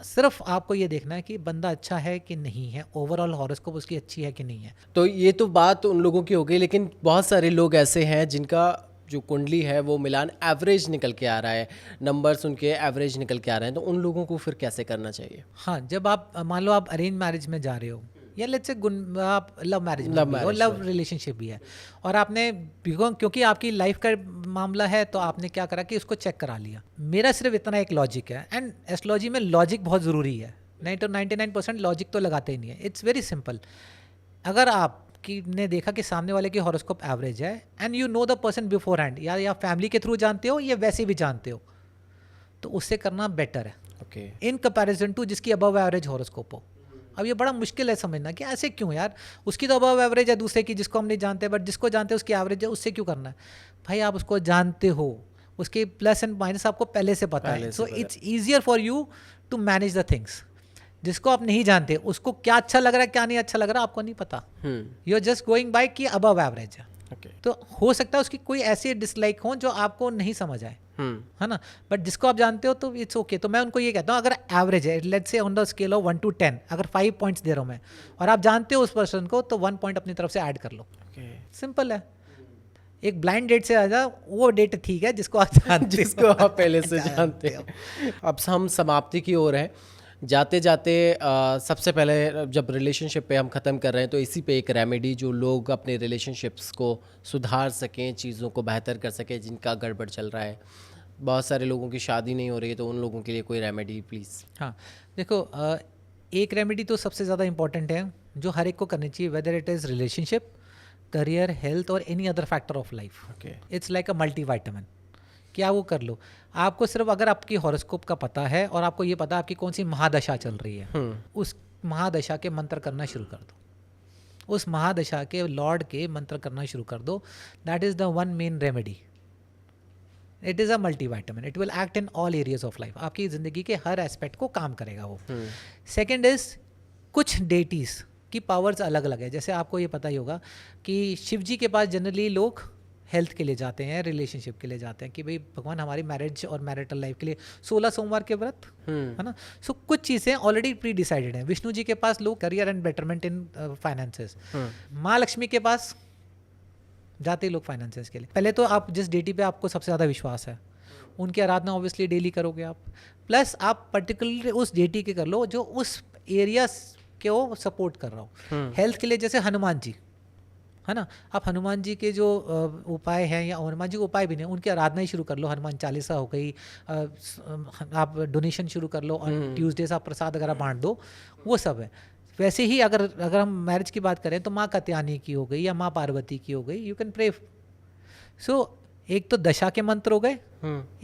सिर्फ आपको ये देखना है कि बंदा अच्छा है कि नहीं है, ओवरऑल हॉरोस्कोप उसकी अच्छी है कि नहीं है। तो ये तो बात उन लोगों की हो गई, लेकिन बहुत सारे लोग ऐसे हैं जिनका जो कुंडली है वो मिलान एवरेज निकल के आ रहा है, नंबर्स उनके एवरेज निकल के आ रहे हैं, तो उन लोगों को फिर कैसे करना चाहिए? हाँ, जब आप मान लो आप अरेंज मैरिज में जा रहे हो या लेट्स से आप लव मैरिज में हो, लव रिलेशनशिप भी है, और आपने क्योंकि आपकी लाइफ का मामला है तो आपने क्या करा कि उसको चेक करा लिया। मेरा सिर्फ इतना एक लॉजिक है, एंड एस्ट्रोलॉजी में लॉजिक बहुत ज़रूरी है। नहीं तो 99% लॉजिक तो लगाते ही नहीं है। It's very simple. अगर आप ने देखा कि सामने वाले की हॉरोस्कोप एवरेज है and you know the person before hand, या फैमिली के थ्रू जानते हो या वैसे भी जानते हो, तो उससे करना बेटर है इन कंपैरिजन टू जिसकी अबव एवरेज हॉरोस्कोप हो। अब ये बड़ा मुश्किल है समझना कि ऐसे क्यों यार, उसकी तो अबव एवरेज है दूसरे की जिसको हम नहीं जानते, बट जिसको जानते हैं उसकी एवरेज है, उससे क्यों करना है? भाई आप उसको जानते हो, उसके प्लस एंड माइनस आपको पहले से पता है। So it's easier for you to manage the things. जिसको आप नहीं जानते उसको क्या अच्छा लग रहा है क्या नहीं अच्छा लग रहा है आपको नहीं पता। You are just going by कि अबव एवरेज है। तो हो सकता है उसकी कोई ऐसी डिसलाइक हो जो आपको नहीं समझ आए, है ना, बट जिसको आप जानते हो तो इट्स ओके। तो मैं उनको ये कहता हूँ अगर एवरेज है, let's say on the scale of 1 to 10, अगर 5 पॉइंट्स दे रहा हूँ मैं और आप जानते हो उस पर्सन को, तो 1 पॉइंट अपनी तरफ से ऐड कर लो। सिंपल है। एक ब्लाइंड डेट से आ जाओ, वो डेट ठीक है जिसको आप जानते जिसको आप पहले से जानते हो। अब हम समाप्ति की ओर हैं। जाते जाते सबसे पहले जब रिलेशनशिप पे हम ख़त्म कर रहे हैं तो इसी पे एक रेमेडी जो लोग अपने रिलेशनशिप्स को सुधार सकें, चीज़ों को बेहतर कर सकें, जिनका गड़बड़ चल रहा है। बहुत सारे लोगों की शादी नहीं हो रही है, तो उन लोगों के लिए कोई रेमेडी प्लीज़। हाँ देखो, एक रेमेडी तो सबसे ज़्यादा इंपॉर्टेंट है जो हर एक को करनी चाहिए, whether it is relationship, career, health और any other factor of life. It's like a multivitamin. क्या वो कर लो, आपको सिर्फ अगर आपकी हॉरोस्कोप का पता है और आपको ये पता है आपकी कौन सी महादशा चल रही है, उस महादशा के मंत्र करना शुरू कर दो। उस महादशा के लॉर्ड के मंत्र करना शुरू कर दो। That is the one main remedy. It is a multivitamin, it will act in all areas of life. आपकी ज़िंदगी के हर एस्पेक्ट को काम करेगा वो। सेकेंड इज़, कुछ डेटीज़ की पावर्स अलग अलग है। जैसे आपको ये पता ही होगा कि शिव जी के पास जनरली लोग हेल्थ के लिए जाते हैं, रिलेशनशिप के लिए जाते हैं कि भाई भगवान हमारी मैरिज और मैरिटल लाइफ के लिए 16 सोमवार के व्रत, है ना। सो कुछ चीज़ें ऑलरेडी प्री डिसाइडेड हैं। विष्णु जी के पास लोग career and betterment in finances. माँ लक्ष्मी के पास जाते ही लोग फाइनेंसेस के लिए। पहले तो आप जिस डेटी पे आपको सबसे ज़्यादा विश्वास है उनकी आराधना ऑब्वियसली डेली करोगे आप, प्लस आप पर्टिकुलरली उस डेटी के कर लो जो उस एरिया को सपोर्ट कर रहा हो। हेल्थ के लिए जैसे हनुमान जी, है ना, आप हनुमान जी के जो उपाय हैं, या हनुमान जी के उपाय भी नहीं, उनकी आराधना ही शुरू कर लो। हनुमान चालीसा हो गई, आप डोनेशन शुरू कर लो, और ट्यूसडेज आप प्रसाद वगैरह बांट दो, वो सब है। वैसे ही अगर हम मैरिज की बात करें तो माँ कात्यायनी की हो गई या माँ पार्वती की हो गई, यू कैन प्रे। सो एक तो दशा के मंत्र हो गए,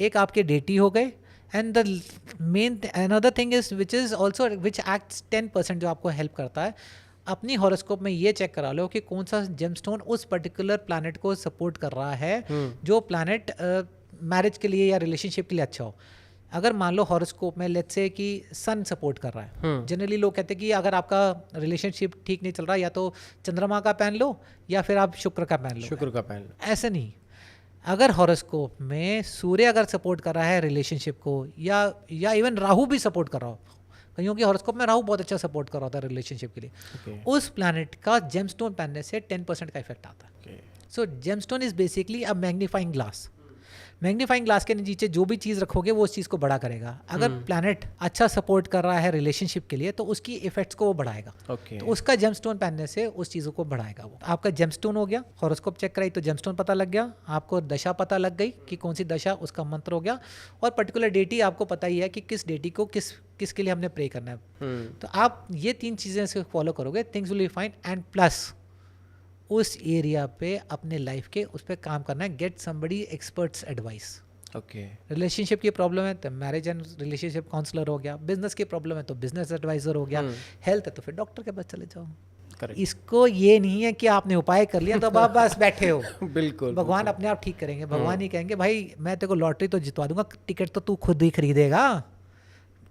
एक आपके डेटी हो गए, and the main another thing is which is also which acts 10% जो आपको हेल्प करता है। अपनी हॉरोस्कोप में ये चेक करा लो कि कौन सा जेमस्टोन उस पर्टिकुलर प्लैनेट को सपोर्ट कर रहा है, जो प्लैनेट मैरिज के लिए या रिलेशनशिप के लिए अच्छा हो। अगर मान लो हॉरोस्कोप में लेट्स से कि सन सपोर्ट कर रहा है, जनरली लोग कहते हैं कि अगर आपका रिलेशनशिप ठीक नहीं चल रहा, या तो चंद्रमा का पहन लो या फिर आप शुक्र का पहन लो। शुक्र का पहन लो। ऐसे नहीं, अगर हॉरोस्कोप में सूर्य अगर सपोर्ट कर रहा है रिलेशनशिप को, या इवन राहु भी सपोर्ट कर रहा हो, कईयों की हॉरोस्कोप में राहु बहुत अच्छा सपोर्ट कर रहा होता है रिलेशनशिप के लिए, उस प्लैनेट का जेमस्टोन पहनने से 10% का इफेक्ट आता है। So gemstone is basically a magnifying glass. Magnifying glass के नीचे जो भी चीज़ रखोगे वो उस चीज़ को बड़ा करेगा। अगर प्लैनेट अच्छा सपोर्ट कर रहा है रिलेशनशिप के लिए तो उसकी इफेक्ट्स को वो बढ़ाएगा। तो उसका जेमस्टोन पहनने से उस चीज़ों को बढ़ाएगा वो। आपका जेमस्टोन हो गया, हॉरोस्कोप चेक कराई तो जेमस्टोन पता लग गया, आपको दशा पता लग गई कि कौन सी दशा, उसका मंत्र हो गया, और पर्टिकुलर डेटी आपको पता ही है कि किस डेटी को किसके लिए हमने प्रे करना है। तो आप ये 3 चीज़ें से फॉलो करोगे, things will be fine. And plus उस एरिया पे अपने लाइफ के उस पर काम करना है। Get somebody experts advice. Okay. Relationship की प्रॉब्लम है तो मैरिज एंड रिलेशनशिप काउंसलर हो गया, बिजनेस की प्रॉब्लम है तो बिजनेस एडवाइजर हो गया, हेल्थ है तो फिर डॉक्टर के पास चले जाओ। इसको ये नहीं है कि आपने उपाय कर लिया तो अब आप बस बैठे हो। बिल्कुल, भगवान अपने आप ठीक करेंगे। भगवान ही कहेंगे भाई मैं तेरे को लॉटरी तो जितवा दूंगा, टिकट तो तू खुद ही खरीदेगा।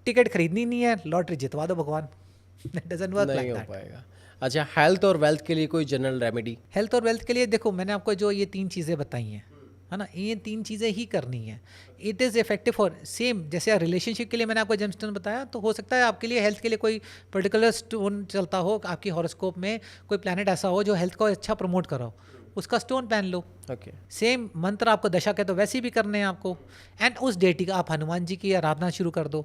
टिकट खरीदनी नहीं है, लॉटरी जितवा दो भगवान। Doesn't work like that. पाएगा। अच्छा, हेल्थ और वेल्थ के लिए कोई जनरल रेमेडी? हेल्थ और वेल्थ के लिए देखो, मैंने आपको जो ये 3 चीज़ें बताई हैं, है ना, ये 3 चीज़ें ही करनी है। It is effective for same जैसे रिलेशनशिप के लिए मैंने आपको जेमस्टोन बताया, तो हो सकता है आपके लिए हेल्थ के लिए कोई पर्टिकुलर स्टोन चलता हो, आपकी हॉरोस्कोप में कोई प्लैनेट ऐसा हो जो हेल्थ को अच्छा प्रमोट कर रहा हो, उसका स्टोन पहन लो। ओके। सेम मंत्र आपको दशा के तो वैसे भी करने हैं आपको। एंड उस डेटी का आप हनुमान जी की आराधना शुरू कर दो।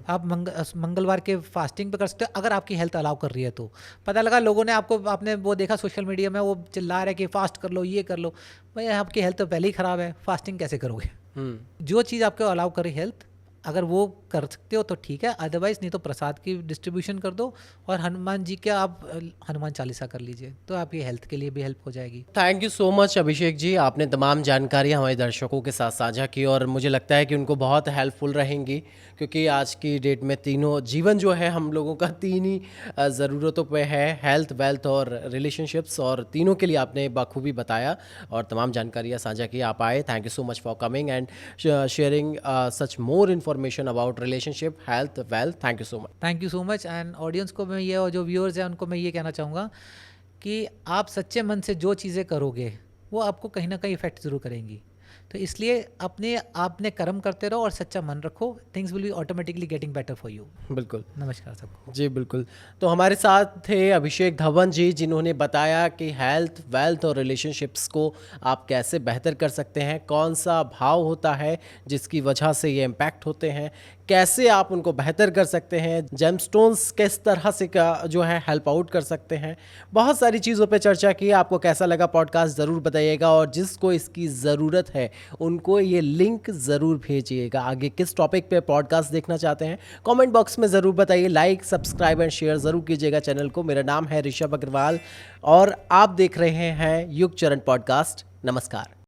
आप मंगलवार के फास्टिंग पे कर सकते हो अगर आपकी हेल्थ अलाउ कर रही है तो। पता लगा लोगों ने आपने वो देखा सोशल मीडिया में, वो चिल्ला रहे कि फास्ट कर लो, ये कर लो। भाई आपकी हेल्थ तो पहले ही ख़राब है, फास्टिंग कैसे करोगे? जो चीज़ आपको अलाउ करे हेल्थ, अगर वो कर सकते हो तो ठीक है, अदरवाइज नहीं तो प्रसाद की डिस्ट्रीब्यूशन कर दो और हनुमान जी के आप हनुमान चालीसा कर लीजिए, तो आपकी हेल्थ के लिए भी हेल्प हो जाएगी। Thank you so much Abhishek ji, आपने तमाम जानकारी हमारे दर्शकों के साथ साझा की और मुझे लगता है कि उनको बहुत हेल्पफुल रहेंगी, क्योंकि आज की डेट में तीनों जीवन जो है हम लोगों का 3 ही ज़रूरतों पे है, हेल्थ, वेल्थ और रिलेशनशिप्स, और तीनों के लिए आपने बखूबी बताया और तमाम जानकारियाँ साझा की। आप आए, thank you so much for coming and sharing such more information about relationship, health, wealth. Thank you so much. Thank you so much. And audience को मैं ये, और जो व्यूअर्स हैं उनको मैं ये कहना चाहूँगा कि आप सच्चे मन से जो चीज़ें करोगे वो आपको कहीं ना कहीं इफेक्ट ज़रूर करेंगी। तो इसलिए आपने कर्म करते रहो और सच्चा मन रखो, things will be automatically getting better for you. बिल्कुल। नमस्कार सबको। जी बिल्कुल। तो हमारे साथ थे अभिषेक धवन जी, जिन्होंने बताया कि हेल्थ, वेल्थ और रिलेशनशिप्स को आप कैसे बेहतर कर सकते हैं, कौन सा भाव होता है जिसकी वजह से ये इम्पैक्ट होते हैं, कैसे आप उनको बेहतर कर सकते हैं, जेमस्टोन्स किस तरह से जो है हेल्प आउट कर सकते हैं। बहुत सारी चीज़ों पे चर्चा की। आपको कैसा लगा पॉडकास्ट ज़रूर बताइएगा, और जिसको इसकी ज़रूरत है उनको ये लिंक ज़रूर भेजिएगा। आगे किस टॉपिक पे पॉडकास्ट देखना चाहते हैं कमेंट बॉक्स में ज़रूर बताइए। लाइक, सब्सक्राइब एंड शेयर ज़रूर कीजिएगा चैनल को। मेरा नाम है ऋषभ अग्रवाल और आप देख रहे हैं युग चरण पॉडकास्ट। नमस्कार।